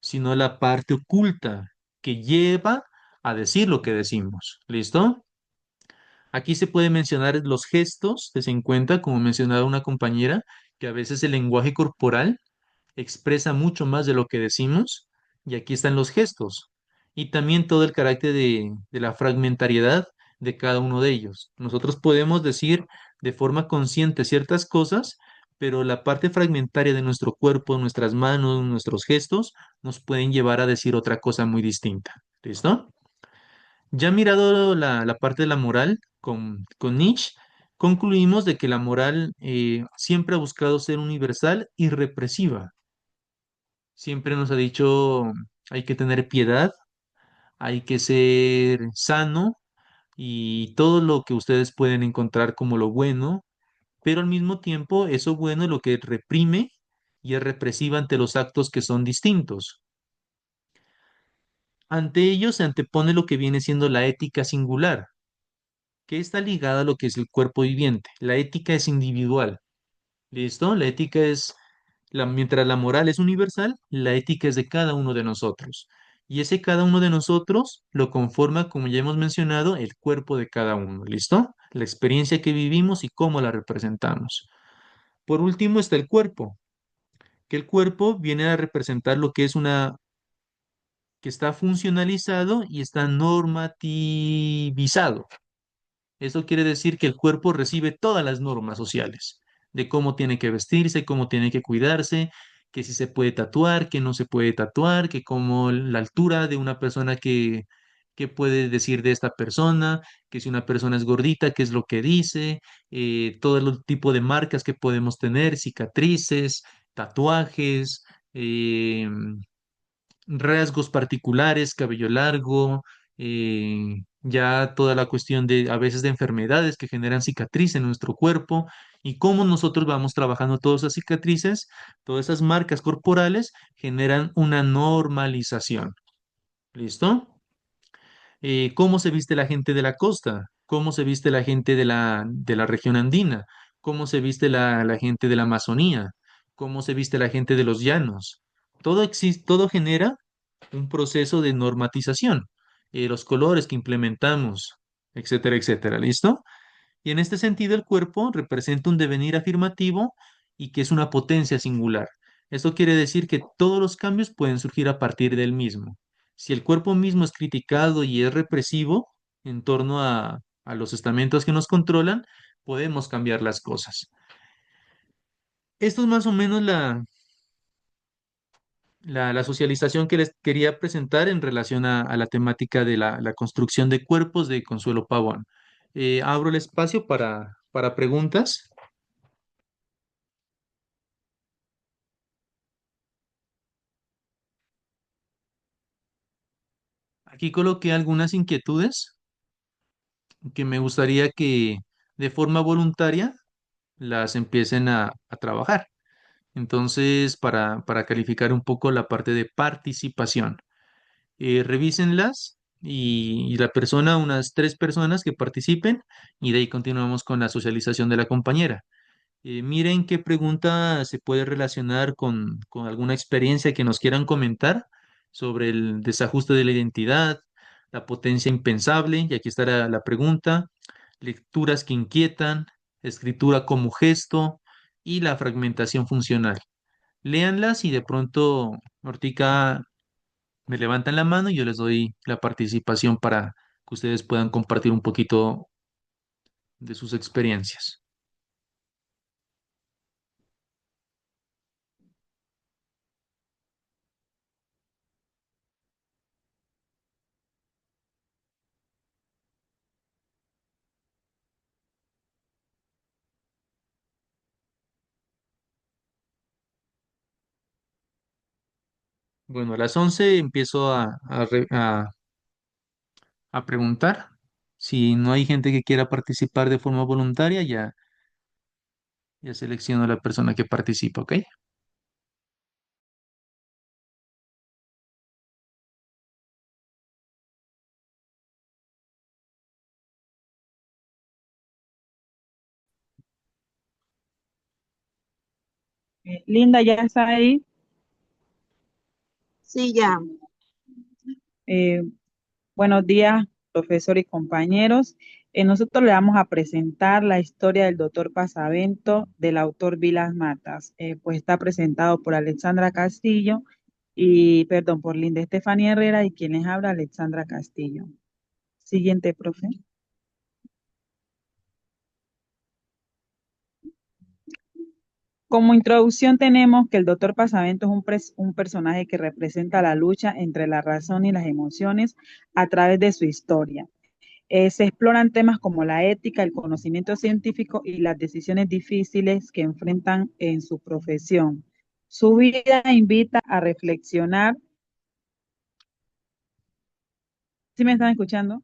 sino la parte oculta que lleva a decir lo que decimos. ¿Listo? Aquí se puede mencionar los gestos, que se encuentra, como mencionaba una compañera, que a veces el lenguaje corporal expresa mucho más de lo que decimos, y aquí están los gestos, y también todo el carácter de la fragmentariedad de cada uno de ellos. Nosotros podemos decir de forma consciente ciertas cosas, pero la parte fragmentaria de nuestro cuerpo, nuestras manos, nuestros gestos, nos pueden llevar a decir otra cosa muy distinta. ¿Listo? Ya mirado la parte de la moral con Nietzsche, concluimos de que la moral siempre ha buscado ser universal y represiva. Siempre nos ha dicho hay que tener piedad, hay que ser sano y todo lo que ustedes pueden encontrar como lo bueno, pero al mismo tiempo eso bueno es lo que reprime y es represiva ante los actos que son distintos. Ante ello se antepone lo que viene siendo la ética singular, que está ligada a lo que es el cuerpo viviente. La ética es individual, ¿listo? La ética es, mientras la moral es universal, la ética es de cada uno de nosotros. Y ese cada uno de nosotros lo conforma, como ya hemos mencionado, el cuerpo de cada uno, ¿listo? La experiencia que vivimos y cómo la representamos. Por último está el cuerpo, que el cuerpo viene a representar lo que es que está funcionalizado y está normativizado. Eso quiere decir que el cuerpo recibe todas las normas sociales de cómo tiene que vestirse, cómo tiene que cuidarse, que si se puede tatuar, que no se puede tatuar, que como la altura de una persona que puede decir de esta persona, que si una persona es gordita, qué es lo que dice, todo el tipo de marcas que podemos tener, cicatrices, tatuajes, eh, rasgos particulares, cabello largo, ya toda la cuestión de a veces de enfermedades que generan cicatriz en nuestro cuerpo y cómo nosotros vamos trabajando todas esas cicatrices, todas esas marcas corporales generan una normalización. ¿Listo? ¿Cómo se viste la gente de la costa? ¿Cómo se viste la gente de la región andina? ¿Cómo se viste la gente de la Amazonía? ¿Cómo se viste la gente de los llanos? Todo existe, todo genera un proceso de normatización, los colores que implementamos, etcétera, etcétera. ¿Listo? Y en este sentido, el cuerpo representa un devenir afirmativo y que es una potencia singular. Esto quiere decir que todos los cambios pueden surgir a partir del mismo. Si el cuerpo mismo es criticado y es represivo en torno a los estamentos que nos controlan, podemos cambiar las cosas. Esto es más o menos la socialización que les quería presentar en relación a la temática de la construcción de cuerpos de Consuelo Pavón. Abro el espacio para preguntas. Aquí coloqué algunas inquietudes que me gustaría que de forma voluntaria las empiecen a trabajar. Entonces, para calificar un poco la parte de participación, revísenlas y la persona, unas tres personas que participen, y de ahí continuamos con la socialización de la compañera. Miren qué pregunta se puede relacionar con alguna experiencia que nos quieran comentar sobre el desajuste de la identidad, la potencia impensable, y aquí está la pregunta, lecturas que inquietan, escritura como gesto y la fragmentación funcional. Léanlas y de pronto, Ortica, me levantan la mano y yo les doy la participación para que ustedes puedan compartir un poquito de sus experiencias. Bueno, a las 11 empiezo a preguntar. Si no hay gente que quiera participar de forma voluntaria, ya selecciono a la persona que participa, ¿ok? Linda, ya está ahí. Sí, ya. Eh, Buenos días, profesor y compañeros. Nosotros le vamos a presentar la historia del doctor Pasavento del autor Vilas Matas. Pues está presentado por Alexandra Castillo y, perdón, por Linda Estefanía Herrera y quien les habla, Alexandra Castillo. Siguiente, profe. Como introducción tenemos que el doctor Pasavento es un personaje que representa la lucha entre la razón y las emociones a través de su historia. Se exploran temas como la ética, el conocimiento científico y las decisiones difíciles que enfrentan en su profesión. Su vida invita a reflexionar. ¿Sí me están escuchando?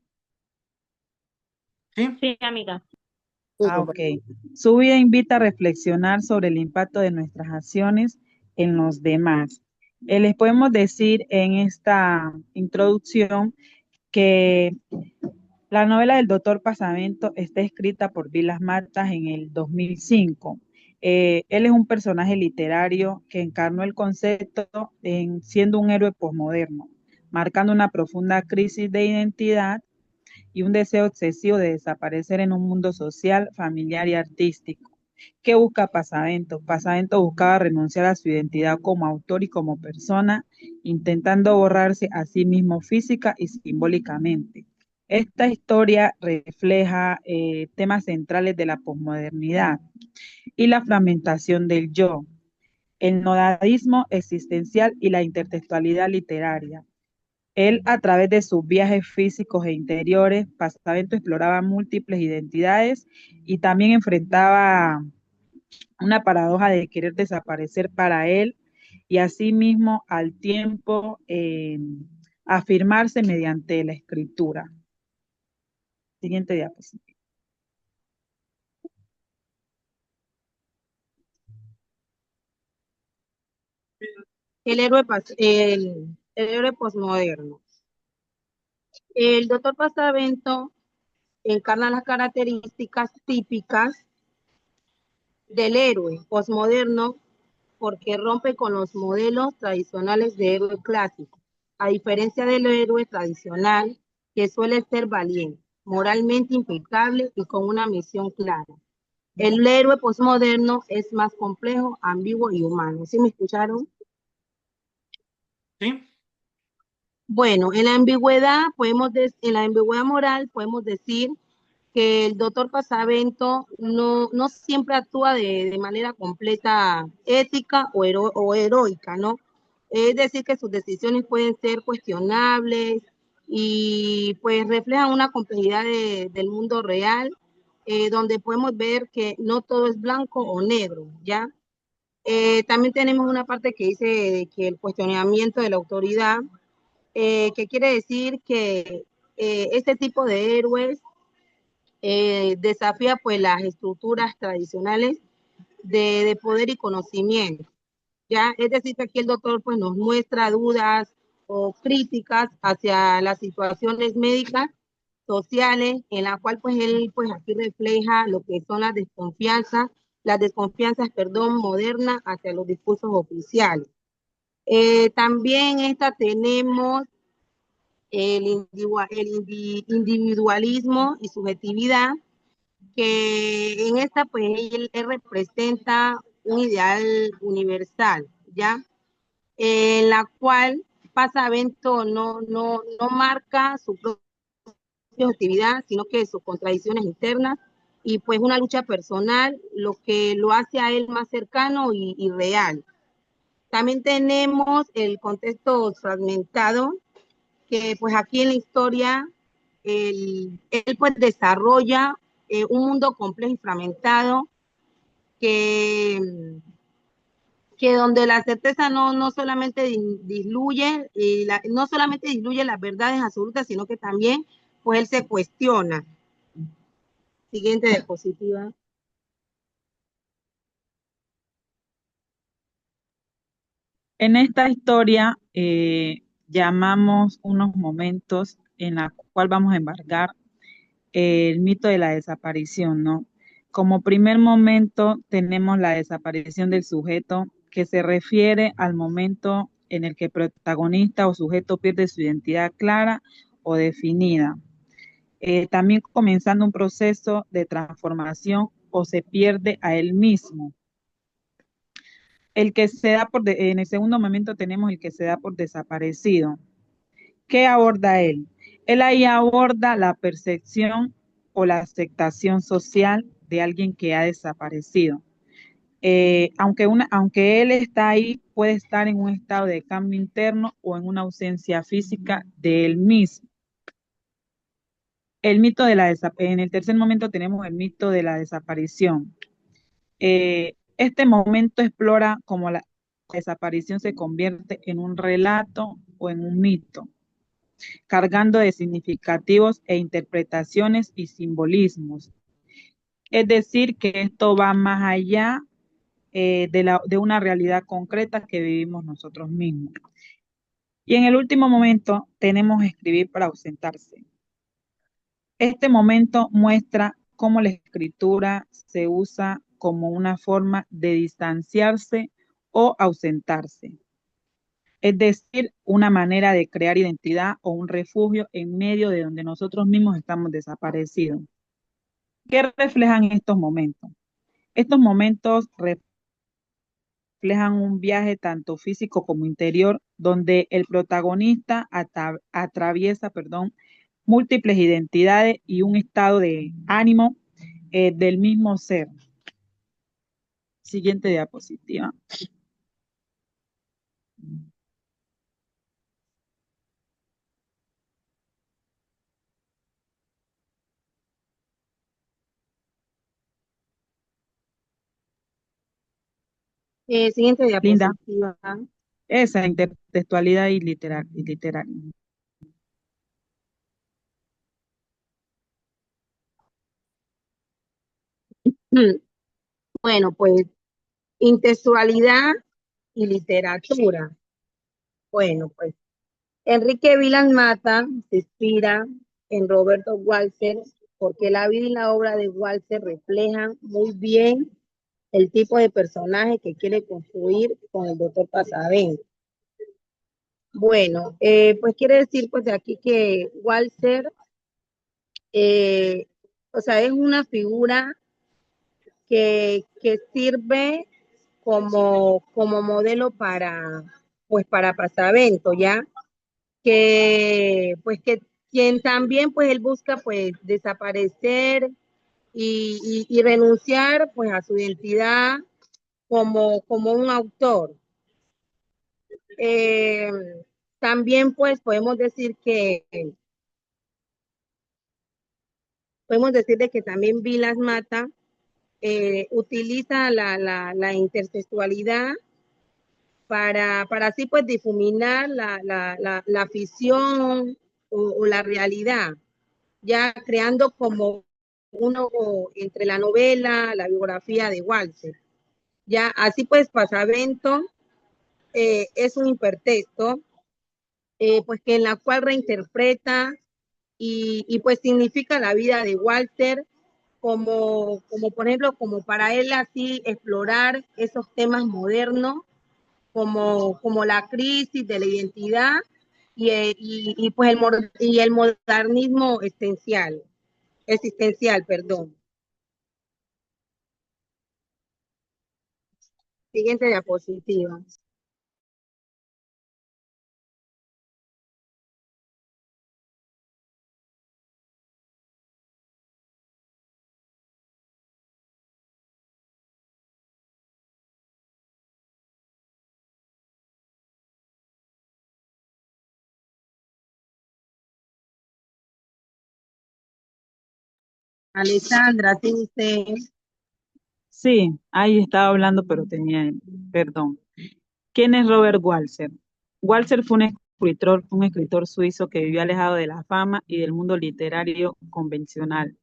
Sí, Sí, amiga. Sí, Ok. Su vida invita a reflexionar sobre el impacto de nuestras acciones en los demás. Les podemos decir en esta introducción que la novela del doctor Pasavento está escrita por Vilas Matas en el 2005. Él es un personaje literario que encarnó el concepto en siendo un héroe posmoderno, marcando una profunda crisis de identidad y un deseo excesivo de desaparecer en un mundo social, familiar y artístico. ¿Qué busca Pasavento? Pasavento buscaba renunciar a su identidad como autor y como persona, intentando borrarse a sí mismo física y simbólicamente. Esta historia refleja temas centrales de la posmodernidad y la fragmentación del yo, el nodadismo existencial y la intertextualidad literaria. Él, a través de sus viajes físicos e interiores, Pasavento exploraba múltiples identidades y también enfrentaba una paradoja de querer desaparecer para él y asimismo al tiempo afirmarse mediante la escritura. Siguiente diapositiva. El héroe posmoderno. El doctor Pasavento encarna las características típicas del héroe posmoderno porque rompe con los modelos tradicionales de héroe clásico, a diferencia del héroe tradicional que suele ser valiente, moralmente impecable y con una misión clara. El héroe posmoderno es más complejo, ambiguo y humano. ¿Sí me escucharon? sí. Bueno, en la ambigüedad moral podemos decir que el doctor Pasavento no siempre actúa de manera completa ética o heroica, ¿no? Es decir, que sus decisiones pueden ser cuestionables y pues reflejan una complejidad del mundo real, donde podemos ver que no todo es blanco o negro, ¿ya? También tenemos una parte que dice que el cuestionamiento de la autoridad que quiere decir que este tipo de héroes desafía pues las estructuras tradicionales de poder y conocimiento. ¿Ya? Es decir, que aquí el doctor pues, nos muestra dudas o críticas hacia las situaciones médicas, sociales, en la cual pues él pues aquí refleja lo que son las desconfianzas, perdón, modernas hacia los discursos oficiales. También esta tenemos individualismo y subjetividad, que en esta pues él representa un ideal universal, ¿ya? En la cual Pasavento no marca su propia objetividad, sino que sus contradicciones internas y pues una lucha personal, lo que lo hace a él más cercano y real. También tenemos el contexto fragmentado, que pues aquí en la historia él pues desarrolla un mundo complejo y fragmentado que donde la certeza no solamente disluye, no solamente disluye las verdades absolutas, sino que también pues él se cuestiona. Siguiente diapositiva. En esta historia llamamos unos momentos en la cual vamos a embargar el mito de la desaparición, ¿no? Como primer momento tenemos la desaparición del sujeto, que se refiere al momento en el que el protagonista o sujeto pierde su identidad clara o definida. También comenzando un proceso de transformación o se pierde a él mismo. En el segundo momento tenemos el que se da por desaparecido. ¿Qué aborda él? Él ahí aborda la percepción o la aceptación social de alguien que ha desaparecido. Aunque él está ahí, puede estar en un estado de cambio interno o en una ausencia física de él mismo. En el tercer momento tenemos el mito de la desaparición. Este momento explora cómo la desaparición se convierte en un relato o en un mito, cargando de significativos e interpretaciones y simbolismos. Es decir, que esto va más allá de una realidad concreta que vivimos nosotros mismos. Y en el último momento tenemos escribir para ausentarse. Este momento muestra cómo la escritura se usa como una forma de distanciarse o ausentarse, es decir, una manera de crear identidad o un refugio en medio de donde nosotros mismos estamos desaparecidos. ¿Qué reflejan estos momentos? Estos momentos reflejan un viaje tanto físico como interior, donde el protagonista atraviesa, múltiples identidades y un estado de ánimo del mismo ser. Siguiente diapositiva. Siguiente Linda, diapositiva. esa intertextualidad y literaria. Bueno, pues intertextualidad y literatura. Bueno, pues Enrique Vilas Mata se inspira en Roberto Walser porque la vida y la obra de Walser reflejan muy bien el tipo de personaje que quiere construir con el doctor Pasavento. Bueno, pues quiere decir pues de aquí que Walser, o sea, es una figura que sirve como modelo pues para Pasavento, ¿ya? Pues que quien también pues él busca pues desaparecer y renunciar pues a su identidad como un autor. Eh, También pues podemos decir de que también Vilas Mata utiliza la intertextualidad para así pues difuminar la ficción o la realidad, ya creando como uno entre la novela, la biografía de Walter. Ya así pues Pasavento es un hipertexto, pues que en la cual reinterpreta y pues significa la vida de Walter como por ejemplo, como para él así explorar esos temas modernos como la crisis de la identidad pues el modernismo existencial, perdón. Siguiente diapositiva. Alessandra, ¿sí usted? Sí, ahí estaba hablando, pero tenía, perdón. ¿Quién es Robert Walser? Walser fue un escritor suizo que vivió alejado de la fama y del mundo literario convencional.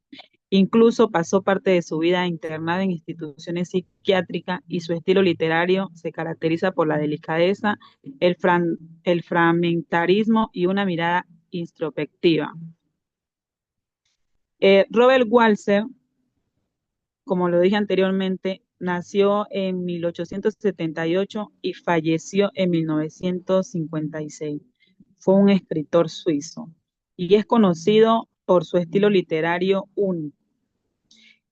Incluso pasó parte de su vida internada en instituciones psiquiátricas y su estilo literario se caracteriza por la delicadeza, el fragmentarismo y una mirada introspectiva. Robert Walser, como lo dije anteriormente, nació en 1878 y falleció en 1956. Fue un escritor suizo y es conocido por su estilo literario único.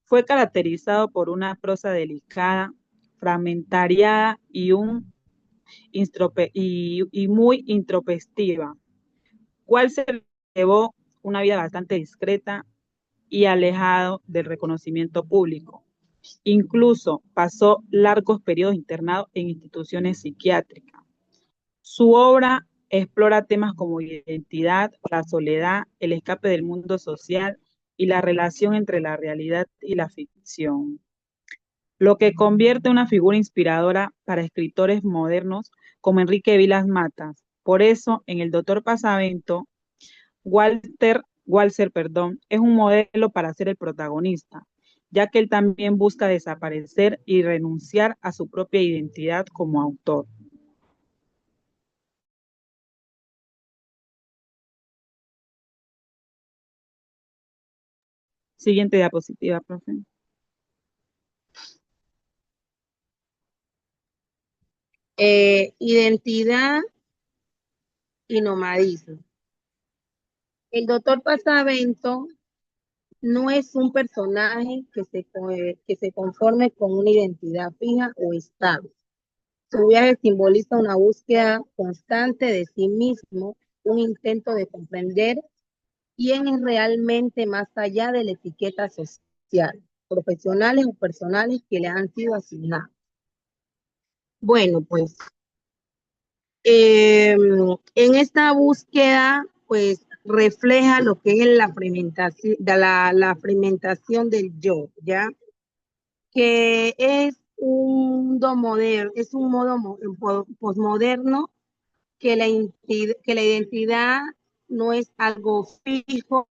Fue caracterizado por una prosa delicada, fragmentariada y muy introspectiva, cual se llevó una vida bastante discreta y alejado del reconocimiento público. Incluso pasó largos periodos internado en instituciones psiquiátricas. Su obra explora temas como identidad, la soledad, el escape del mundo social y la relación entre la realidad y la ficción, lo que convierte en una figura inspiradora para escritores modernos como Enrique Vilas Matas. Por eso, en El Doctor Pasavento, Walser, es un modelo para ser el protagonista, ya que él también busca desaparecer y renunciar a su propia identidad como autor. Siguiente diapositiva, profe. Identidad y nomadismo. El doctor Pasavento no es un personaje que se conforme con una identidad fija o estable. Su viaje simboliza una búsqueda constante de sí mismo, un intento de comprender quién es realmente más allá de la etiqueta social, profesionales o personales que le han sido asignadas. Bueno, pues en esta búsqueda, pues refleja lo que es la fragmentación del yo, ¿ya? Que es un modo posmoderno que la identidad no es algo fijo,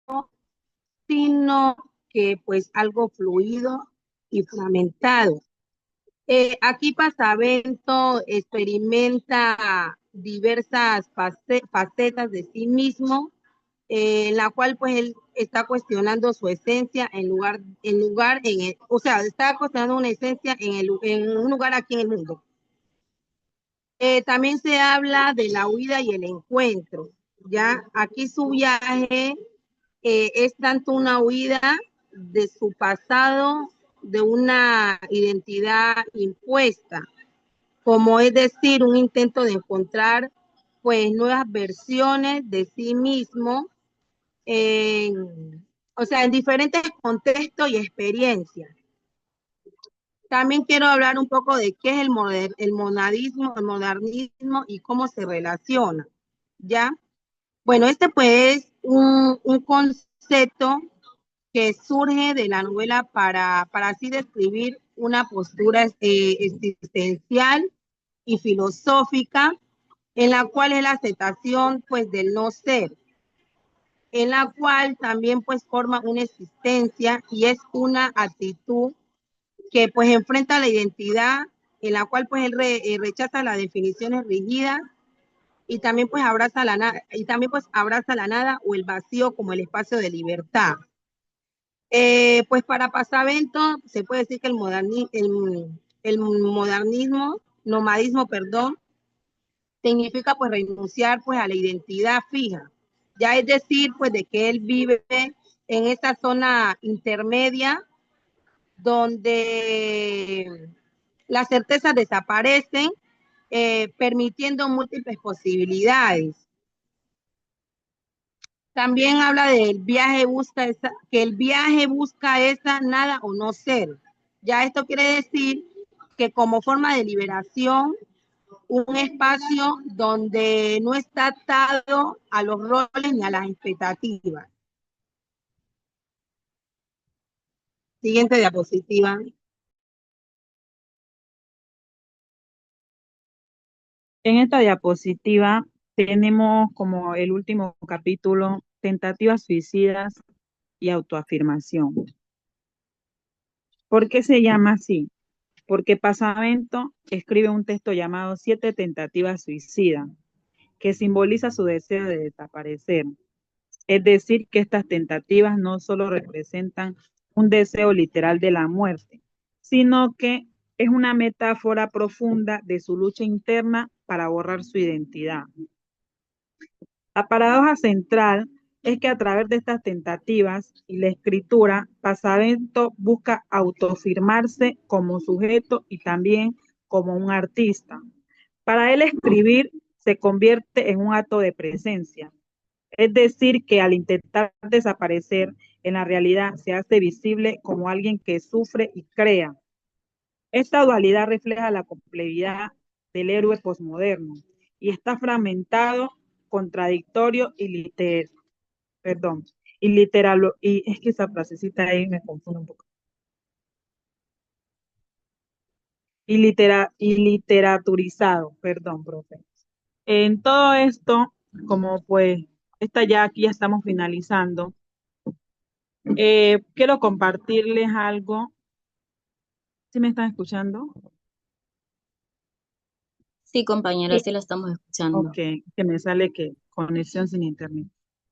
sino que pues algo fluido y fragmentado. Aquí Pasavento experimenta diversas facetas de sí mismo, en la cual pues él está cuestionando su esencia está cuestionando una esencia en un lugar aquí en el mundo. También se habla de la huida y el encuentro, ¿ya? Aquí su viaje es tanto una huida de su pasado, de una identidad impuesta, como es decir, un intento de encontrar pues nuevas versiones de sí mismo, en diferentes contextos y experiencias. También quiero hablar un poco de qué es el modernismo y cómo se relaciona, ¿ya? Bueno, este pues es un concepto que surge de la novela para así describir una postura existencial y filosófica, en la cual es la aceptación pues del no ser, en la cual también pues forma una existencia y es una actitud que pues enfrenta la identidad, en la cual pues él rechaza las definiciones rígidas y también pues abraza la nada, y también pues abraza la nada o el vacío como el espacio de libertad. Pues para Pasavento se puede decir que el modernismo, nomadismo, perdón, significa pues renunciar pues a la identidad fija, ya es decir pues de que él vive en esa zona intermedia donde las certezas desaparecen, permitiendo múltiples posibilidades. También habla del viaje que el viaje busca esa nada o no ser. Ya esto quiere decir que como forma de liberación, un espacio donde no está atado a los roles ni a las expectativas. Siguiente diapositiva. En esta diapositiva tenemos como el último capítulo, tentativas suicidas y autoafirmación. ¿Por qué se llama así? Porque Pasavento escribe un texto llamado Siete tentativas suicidas, que simboliza su deseo de desaparecer. Es decir, que estas tentativas no solo representan un deseo literal de la muerte, sino que es una metáfora profunda de su lucha interna para borrar su identidad. La paradoja central es que a través de estas tentativas y la escritura, Pasavento busca autoafirmarse como sujeto y también como un artista. Para él escribir se convierte en un acto de presencia, es decir, que al intentar desaparecer en la realidad se hace visible como alguien que sufre y crea. Esta dualidad refleja la complejidad del héroe posmoderno y está fragmentado, contradictorio y literal, y es que esa frasecita ahí me confunde un poco. Y literaturizado, perdón, profe. En todo esto, como pues, aquí ya estamos finalizando, quiero compartirles algo. ¿Sí me están escuchando? Sí, compañera, sí la estamos escuchando. Ok, que me sale que conexión sin internet.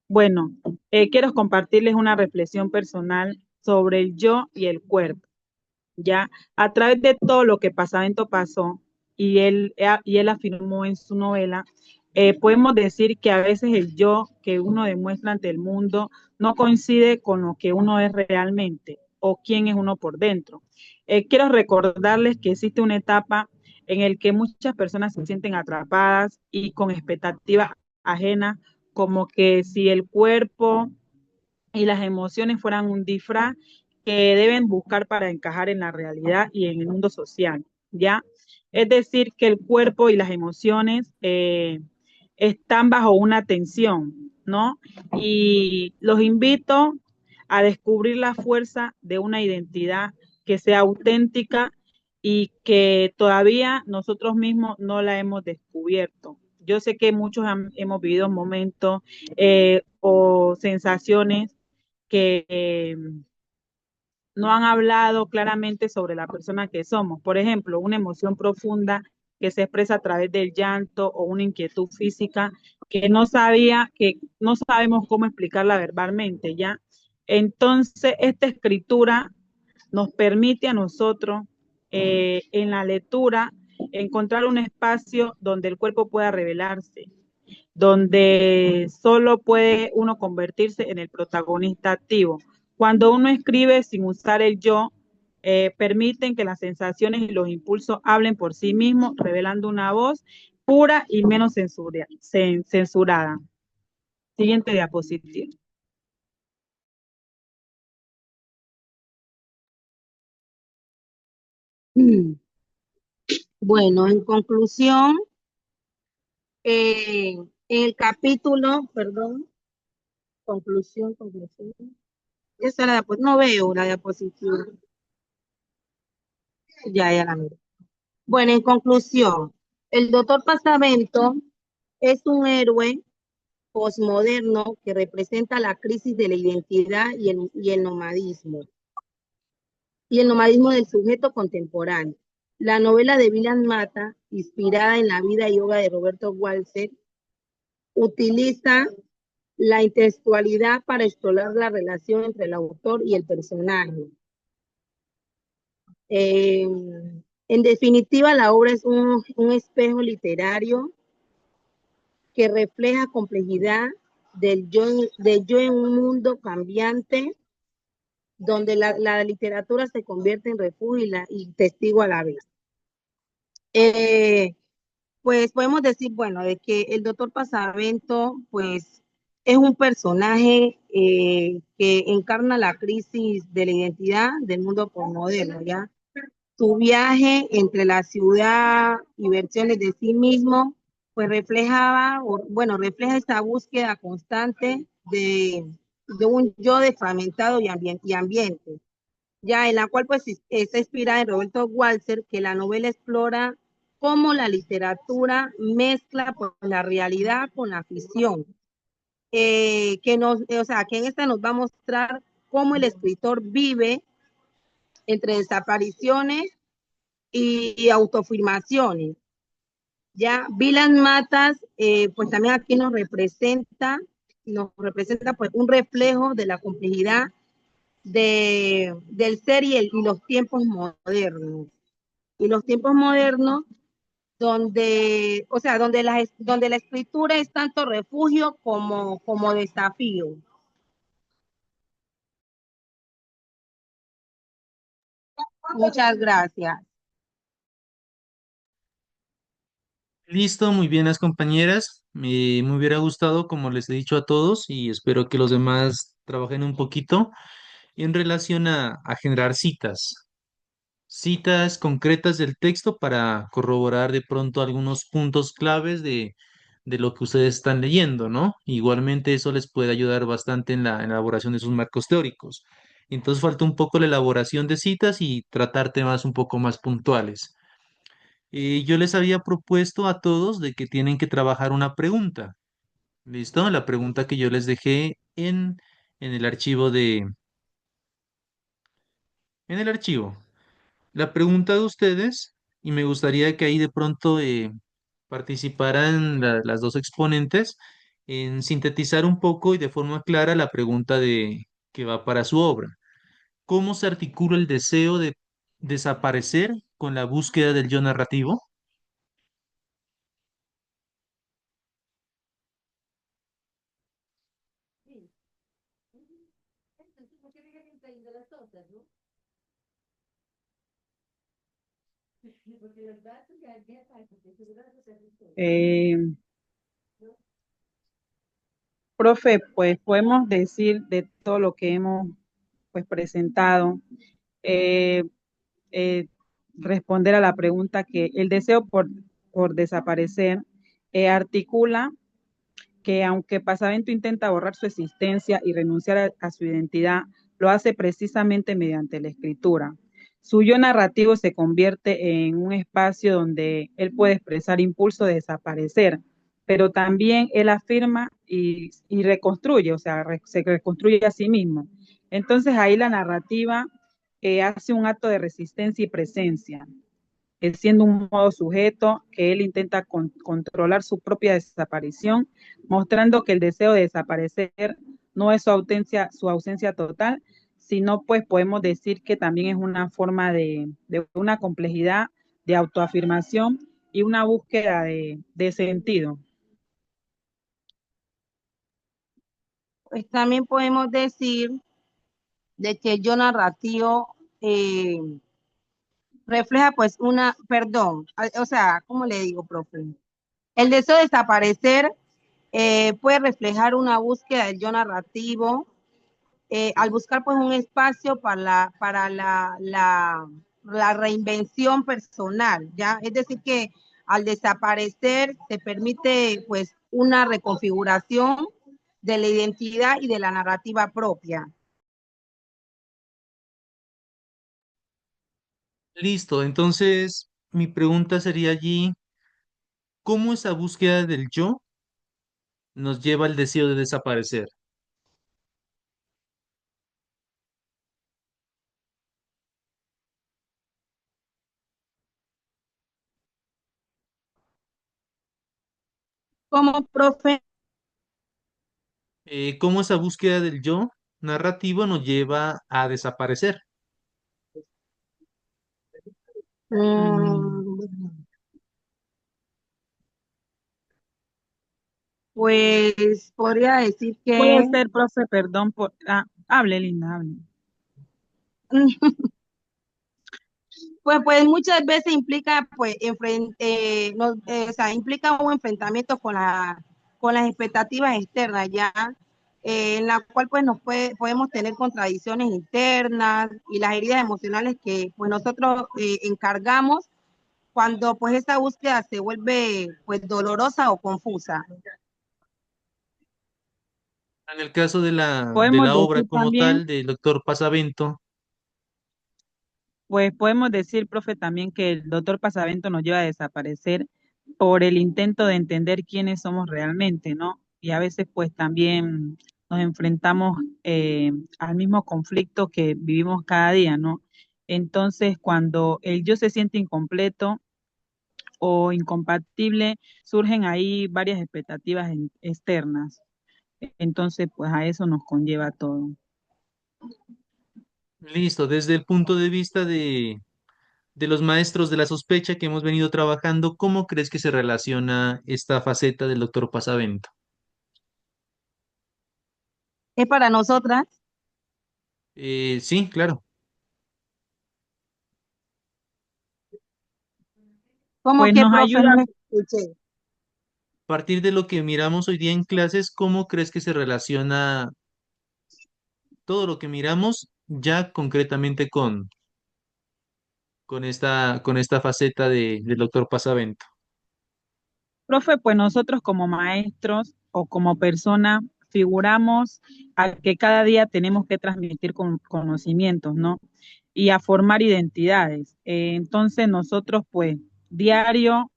Bueno, quiero compartirles una reflexión personal sobre el yo y el cuerpo. Ya, a través de todo lo que Pasavento pasó y él afirmó en su novela, podemos decir que a veces el yo que uno demuestra ante el mundo no coincide con lo que uno es realmente o quién es uno por dentro. Quiero recordarles que existe una etapa en la que muchas personas se sienten atrapadas y con expectativas ajenas, como que si el cuerpo y las emociones fueran un disfraz que deben buscar para encajar en la realidad y en el mundo social, ¿ya? Es decir, que el cuerpo y las emociones están bajo una tensión, ¿no? Y los invito a descubrir la fuerza de una identidad que sea auténtica y que todavía nosotros mismos no la hemos descubierto. Yo sé que muchos hemos vivido momentos o sensaciones que no han hablado claramente sobre la persona que somos. Por ejemplo, una emoción profunda que se expresa a través del llanto o una inquietud física que no sabemos cómo explicarla verbalmente, ¿ya? Entonces, esta escritura nos permite a nosotros en la lectura encontrar un espacio donde el cuerpo pueda revelarse, donde solo puede uno convertirse en el protagonista activo. Cuando uno escribe sin usar el yo, permiten que las sensaciones y los impulsos hablen por sí mismos, revelando una voz pura y menos censurada. Siguiente diapositiva. Bueno, en conclusión, en el capítulo, perdón, conclusión. Esa era no veo la diapositiva. Ya la miro. Bueno, en conclusión, El doctor Pasavento es un héroe posmoderno que representa la crisis de la identidad y el nomadismo del sujeto contemporáneo. La novela de Vilas Mata, inspirada en la vida y obra de Roberto Walser, utiliza la intertextualidad para explorar la relación entre el autor y el personaje. En definitiva, la obra es un espejo literario que refleja complejidad del yo en un mundo cambiante, donde la literatura se convierte en refugio y testigo a la vez. Pues podemos decir, bueno, de que el doctor Pasavento, pues, es un personaje que encarna la crisis de la identidad del mundo postmoderno, ¿ya? Su viaje entre la ciudad y versiones de sí mismo, pues refleja esta búsqueda constante de un yo desfragmentado y ambiente, ya en la cual pues está inspirada en Roberto Walser, que la novela explora cómo la literatura mezcla pues, la realidad con la ficción, que en esta nos va a mostrar cómo el escritor vive entre desapariciones y autoafirmaciones. Ya Vilas Matas, pues también aquí nos representa pues un reflejo de la complejidad del ser y los tiempos modernos. Y los tiempos modernos donde, o sea, donde la escritura es tanto refugio como desafío. Muchas gracias. Listo, muy bien las compañeras. Me hubiera gustado, como les he dicho a todos, y espero que los demás trabajen un poquito en relación a generar citas concretas del texto para corroborar de pronto algunos puntos claves de lo que ustedes están leyendo, ¿no? Igualmente eso les puede ayudar bastante en la elaboración de sus marcos teóricos. Entonces falta un poco la elaboración de citas y tratar temas un poco más puntuales. Yo les había propuesto a todos de que tienen que trabajar una pregunta. ¿Listo? La pregunta que yo les dejé en el archivo en el archivo. La pregunta de ustedes, y me gustaría que ahí de pronto participaran las dos exponentes en sintetizar un poco y de forma clara la pregunta que va para su obra. ¿Cómo se articula el deseo de desaparecer con la búsqueda del yo narrativo? Eh, Profe, pues podemos decir de todo lo que hemos pues presentado, eh, eh, responder a la pregunta que el deseo por desaparecer articula que aunque Pasavento intenta borrar su existencia y renunciar a su identidad, lo hace precisamente mediante la escritura. Su yo narrativo se convierte en un espacio donde él puede expresar impulso de desaparecer, pero también él afirma y reconstruye, o sea, se reconstruye a sí mismo. Entonces ahí la narrativa hace un acto de resistencia y presencia, siendo un modo sujeto que él intenta controlar su propia desaparición, mostrando que el deseo de desaparecer no es su ausencia total, sino pues podemos decir que también es una forma de una complejidad de autoafirmación y una búsqueda de sentido. Pues también podemos decir de que el yo narrativo refleja pues o sea, ¿cómo le digo, profe? El deseo de desaparecer puede reflejar una búsqueda del yo narrativo al buscar pues un espacio la reinvención personal, ¿ya? Es decir, que al desaparecer se permite pues una reconfiguración de la identidad y de la narrativa propia. Listo, entonces mi pregunta sería allí, cómo esa búsqueda del yo nos lleva al deseo de desaparecer. Como profe, Cómo esa búsqueda del yo narrativo nos lleva a desaparecer. Mm, mm, pues podría decir puede que ser, profe, perdón por... hable, Linda, hable. pues muchas veces implica, pues, o sea, implica un enfrentamiento con las expectativas externas, ya, en la cual, pues, podemos tener contradicciones internas y las heridas emocionales que, pues, nosotros encargamos cuando, pues, esa búsqueda se vuelve, pues, dolorosa o confusa. En el caso de Podemos la obra decir como también, tal del doctor Pasavento, pues podemos decir, profe, también que el doctor Pasavento nos lleva a desaparecer por el intento de entender quiénes somos realmente, ¿no? Y a veces pues también nos enfrentamos al mismo conflicto que vivimos cada día, ¿no? Entonces, cuando el yo se siente incompleto o incompatible, surgen ahí varias expectativas externas. Entonces, pues a eso nos conlleva todo. listo, desde el punto de vista de los maestros de la sospecha que hemos venido trabajando, ¿cómo crees que se relaciona esta faceta del doctor Pasavento? Es para nosotras, Sí, claro. como Pues que, nos profe, ayuda. no escuché. A partir de lo que miramos hoy día en clases, ¿cómo crees que se relaciona todo lo que miramos ya concretamente con esta faceta del doctor Pasavento? Profe, pues nosotros como maestros o como persona figuramos a que cada día tenemos que transmitir conocimientos, ¿no? Y a formar identidades. Entonces nosotros pues diario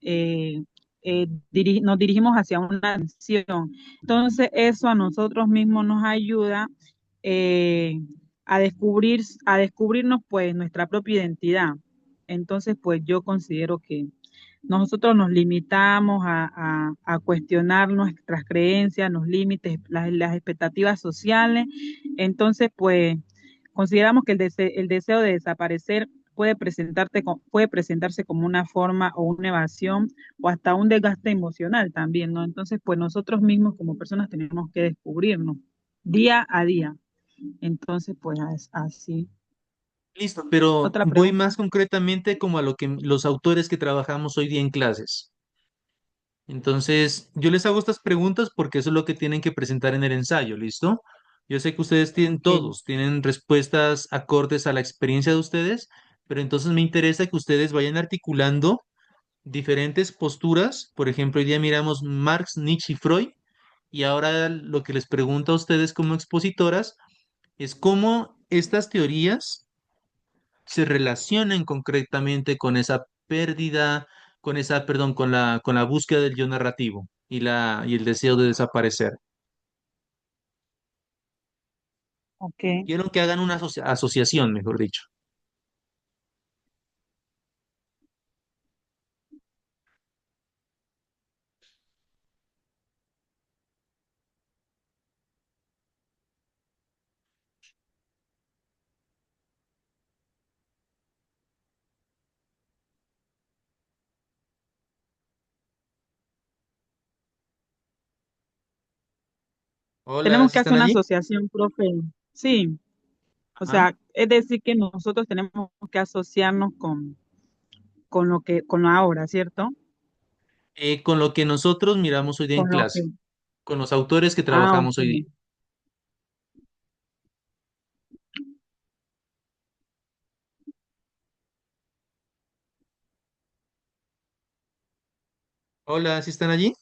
nos dirigimos hacia una misión. Entonces eso a nosotros mismos nos ayuda eh, a descubrirnos pues nuestra propia identidad. Entonces pues yo considero que nosotros nos limitamos a cuestionar nuestras creencias, los límites, las expectativas sociales. Entonces, pues, consideramos que el deseo de desaparecer puede presentarse como una forma o una evasión o hasta un desgaste emocional también, ¿no? Entonces, pues nosotros mismos como personas tenemos que descubrirnos día a día. Entonces, pues así. Listo, pero Otra voy pregunta. más concretamente como a lo que los autores que trabajamos hoy día en clases. Entonces, yo les hago estas preguntas porque eso es lo que tienen que presentar en el ensayo, ¿listo? Yo sé que ustedes tienen Ok. todos, tienen respuestas acordes a la experiencia de ustedes, pero entonces me interesa que ustedes vayan articulando diferentes posturas. Por ejemplo, hoy día miramos Marx, Nietzsche y Freud, y ahora lo que les pregunto a ustedes como expositoras es cómo estas teorías se relacionan concretamente con esa pérdida, perdón, con la búsqueda del yo narrativo y el deseo de desaparecer. Ok. Quiero que hagan una asociación, mejor dicho. Hola, Tenemos ¿sí que hacer están una allí? asociación, profe. Sí. O Ajá. sea, es decir que nosotros tenemos que asociarnos con la obra, ¿cierto? Con lo que nosotros miramos hoy día en Con lo clase, que, con los autores que trabajamos hoy día. ok. Hola, ¿sí están allí?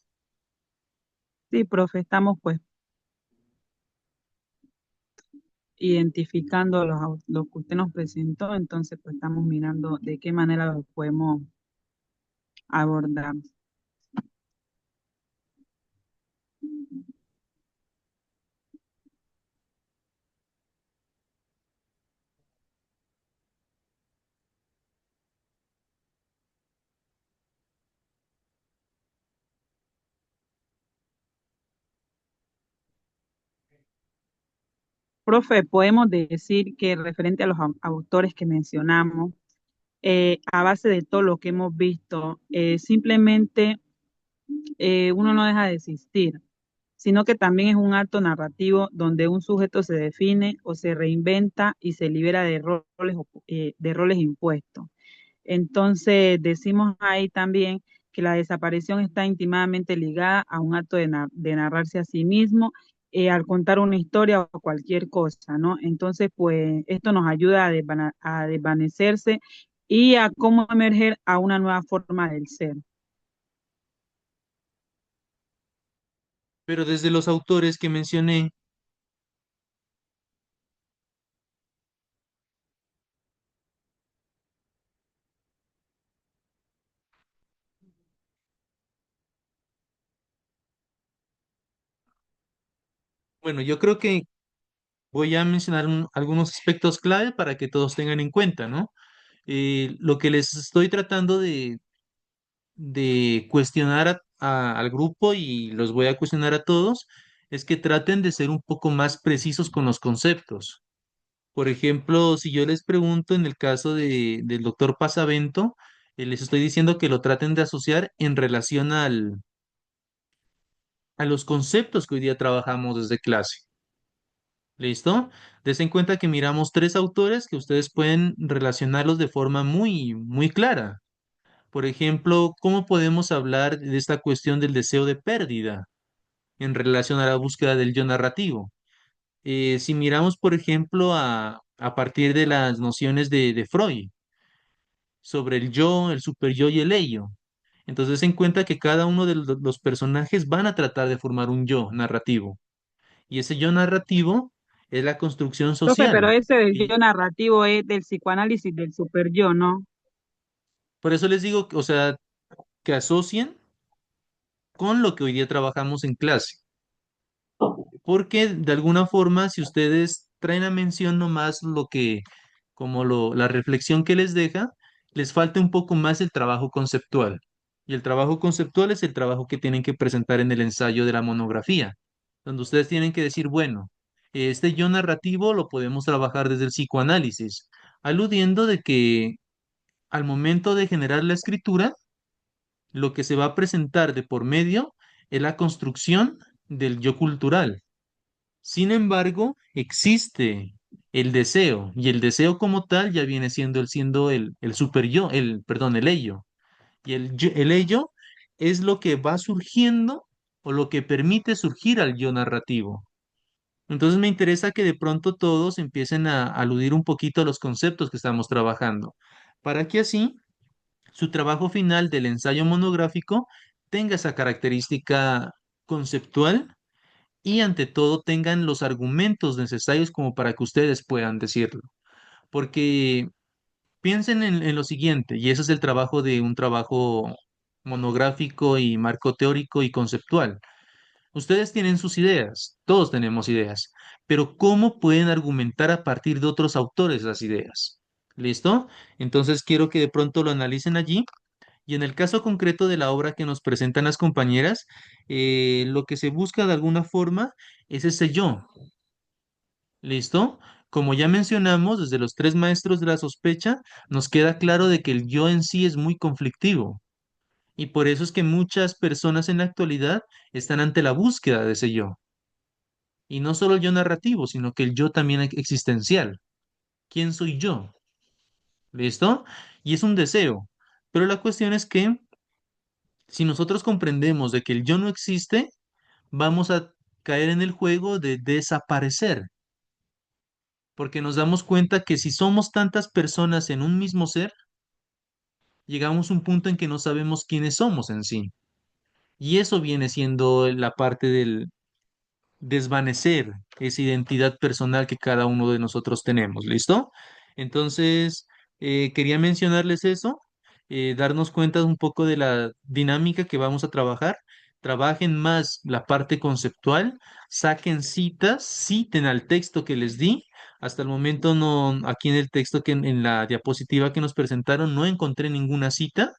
Sí, profe, estamos pues identificando lo que usted nos presentó, entonces pues estamos mirando de qué manera lo podemos abordar. Profe, podemos decir que referente a los autores que mencionamos, a base de todo lo que hemos visto, simplemente uno no deja de existir, sino que también es un acto narrativo donde un sujeto se define o se reinventa y se libera de roles impuestos. Entonces, decimos ahí también que la desaparición está íntimamente ligada a un acto de narrarse a sí mismo al contar una historia o cualquier cosa, ¿no? Entonces, pues esto nos ayuda a desvanecerse y a cómo emerger a una nueva forma del ser. Pero desde los autores que mencioné, bueno, yo creo que voy a mencionar algunos aspectos clave para que todos tengan en cuenta, ¿no? Lo que les estoy tratando de cuestionar al grupo y los voy a cuestionar a todos es que traten de ser un poco más precisos con los conceptos. Por ejemplo, si yo les pregunto en el caso del doctor Pasavento, les estoy diciendo que lo traten de asociar en relación a los conceptos que hoy día trabajamos desde clase. ¿Listo? Des en cuenta que miramos tres autores que ustedes pueden relacionarlos de forma muy, muy clara. Por ejemplo, ¿cómo podemos hablar de esta cuestión del deseo de pérdida en relación a la búsqueda del yo narrativo? Si miramos, por ejemplo, a partir de las nociones de Freud sobre el yo, el superyo y el ello, entonces en cuenta que cada uno de los personajes van a tratar de formar un yo narrativo. Y ese yo narrativo es la construcción Profe, pero social. ese del Y yo narrativo es del psicoanálisis del super yo, ¿no? por eso les digo, o sea, que asocien con lo que hoy día trabajamos en clase. Porque de alguna forma, si ustedes traen a mención nomás lo que, como la reflexión que les deja, les falta un poco más el trabajo conceptual. Y el trabajo conceptual es el trabajo que tienen que presentar en el ensayo de la monografía, donde ustedes tienen que decir, bueno, este yo narrativo lo podemos trabajar desde el psicoanálisis, aludiendo de que al momento de generar la escritura, lo que se va a presentar de por medio es la construcción del yo cultural. Sin embargo, existe el deseo, y el deseo como tal ya viene siendo el super yo, perdón, el ello. Y el ello es lo que va surgiendo o lo que permite surgir al yo narrativo. Entonces me interesa que de pronto todos empiecen a aludir un poquito a los conceptos que estamos trabajando, para que así su trabajo final del ensayo monográfico tenga esa característica conceptual y ante todo tengan los argumentos necesarios como para que ustedes puedan decirlo. Porque piensen en lo siguiente, y ese es el trabajo de un trabajo monográfico y marco teórico y conceptual. Ustedes tienen sus ideas, todos tenemos ideas, pero ¿cómo pueden argumentar a partir de otros autores las ideas? ¿Listo? Entonces quiero que de pronto lo analicen allí. Y en el caso concreto de la obra que nos presentan las compañeras, lo que se busca de alguna forma es ese yo. ¿Listo? Como ya mencionamos, desde los tres maestros de la sospecha, nos queda claro de que el yo en sí es muy conflictivo. Y por eso es que muchas personas en la actualidad están ante la búsqueda de ese yo. Y no solo el yo narrativo, sino que el yo también existencial. ¿Quién soy yo? ¿Listo? Y es un deseo. Pero la cuestión es que si nosotros comprendemos de que el yo no existe, vamos a caer en el juego de desaparecer, porque nos damos cuenta que si somos tantas personas en un mismo ser, llegamos a un punto en que no sabemos quiénes somos en sí. Y eso viene siendo la parte del desvanecer esa identidad personal que cada uno de nosotros tenemos. ¿Listo? Entonces, quería mencionarles eso, darnos cuenta un poco de la dinámica que vamos a trabajar. trabajen más la parte conceptual, saquen citas, citen al texto que les di. Hasta el momento no, aquí en el texto que en la diapositiva que nos presentaron no encontré ninguna cita.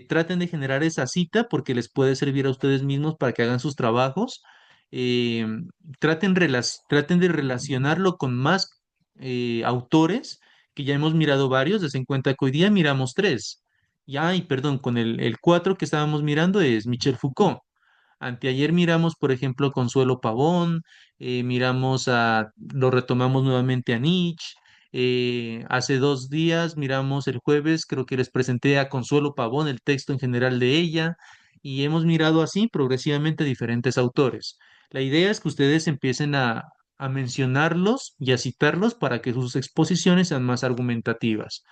Traten de generar esa cita porque les puede servir a ustedes mismos para que hagan sus trabajos. Eh, traten de relacionarlo con más autores, que ya hemos mirado varios. Des en cuenta que hoy día miramos tres. Ya, y perdón, con el cuatro que estábamos mirando es Michel Foucault. Anteayer miramos, por ejemplo, Consuelo Pavón, lo retomamos nuevamente a Nietzsche. Hace 2 días miramos el jueves, creo que les presenté a Consuelo Pavón el texto en general de ella, y hemos mirado así progresivamente diferentes autores. La idea es que ustedes empiecen a mencionarlos y a citarlos para que sus exposiciones sean más argumentativas,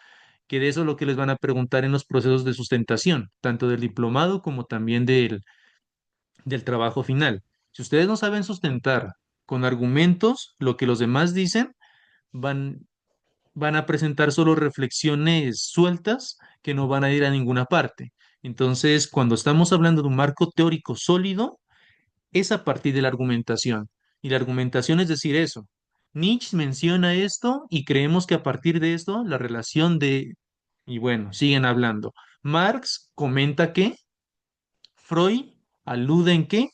que de eso es lo que les van a preguntar en los procesos de sustentación, tanto del diplomado como también del trabajo final. Si ustedes no saben sustentar con argumentos lo que los demás dicen, van, van a presentar solo reflexiones sueltas que no van a ir a ninguna parte. Entonces, cuando estamos hablando de un marco teórico sólido, es a partir de la argumentación. Y la argumentación es decir eso. Nietzsche menciona esto y creemos que a partir de esto la relación de... Y bueno, siguen hablando. Marx comenta que, Freud alude en que,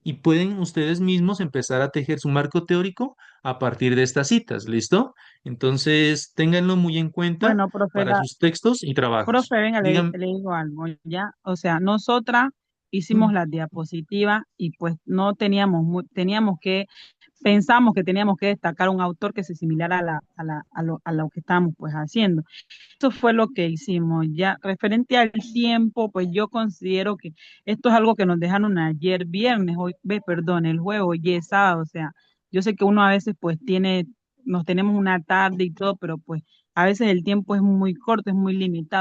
y pueden ustedes mismos empezar a tejer su marco teórico a partir de estas citas, ¿listo? Entonces, ténganlo muy en cuenta Bueno, profe, para sus textos y trabajos. profe, venga, Digan, le digo algo, ya, o sea, nosotras hicimos las diapositivas y pues no teníamos, teníamos que, pensamos que teníamos que destacar un autor que se similara a lo que estábamos pues haciendo. Eso fue lo que hicimos. Ya referente al tiempo, pues yo considero que esto es algo que nos dejaron ayer viernes, hoy, perdón, el jueves, hoy es sábado, o sea, yo sé que uno a veces pues nos tenemos una tarde y todo, pero pues a veces el tiempo es muy corto, es muy limitado.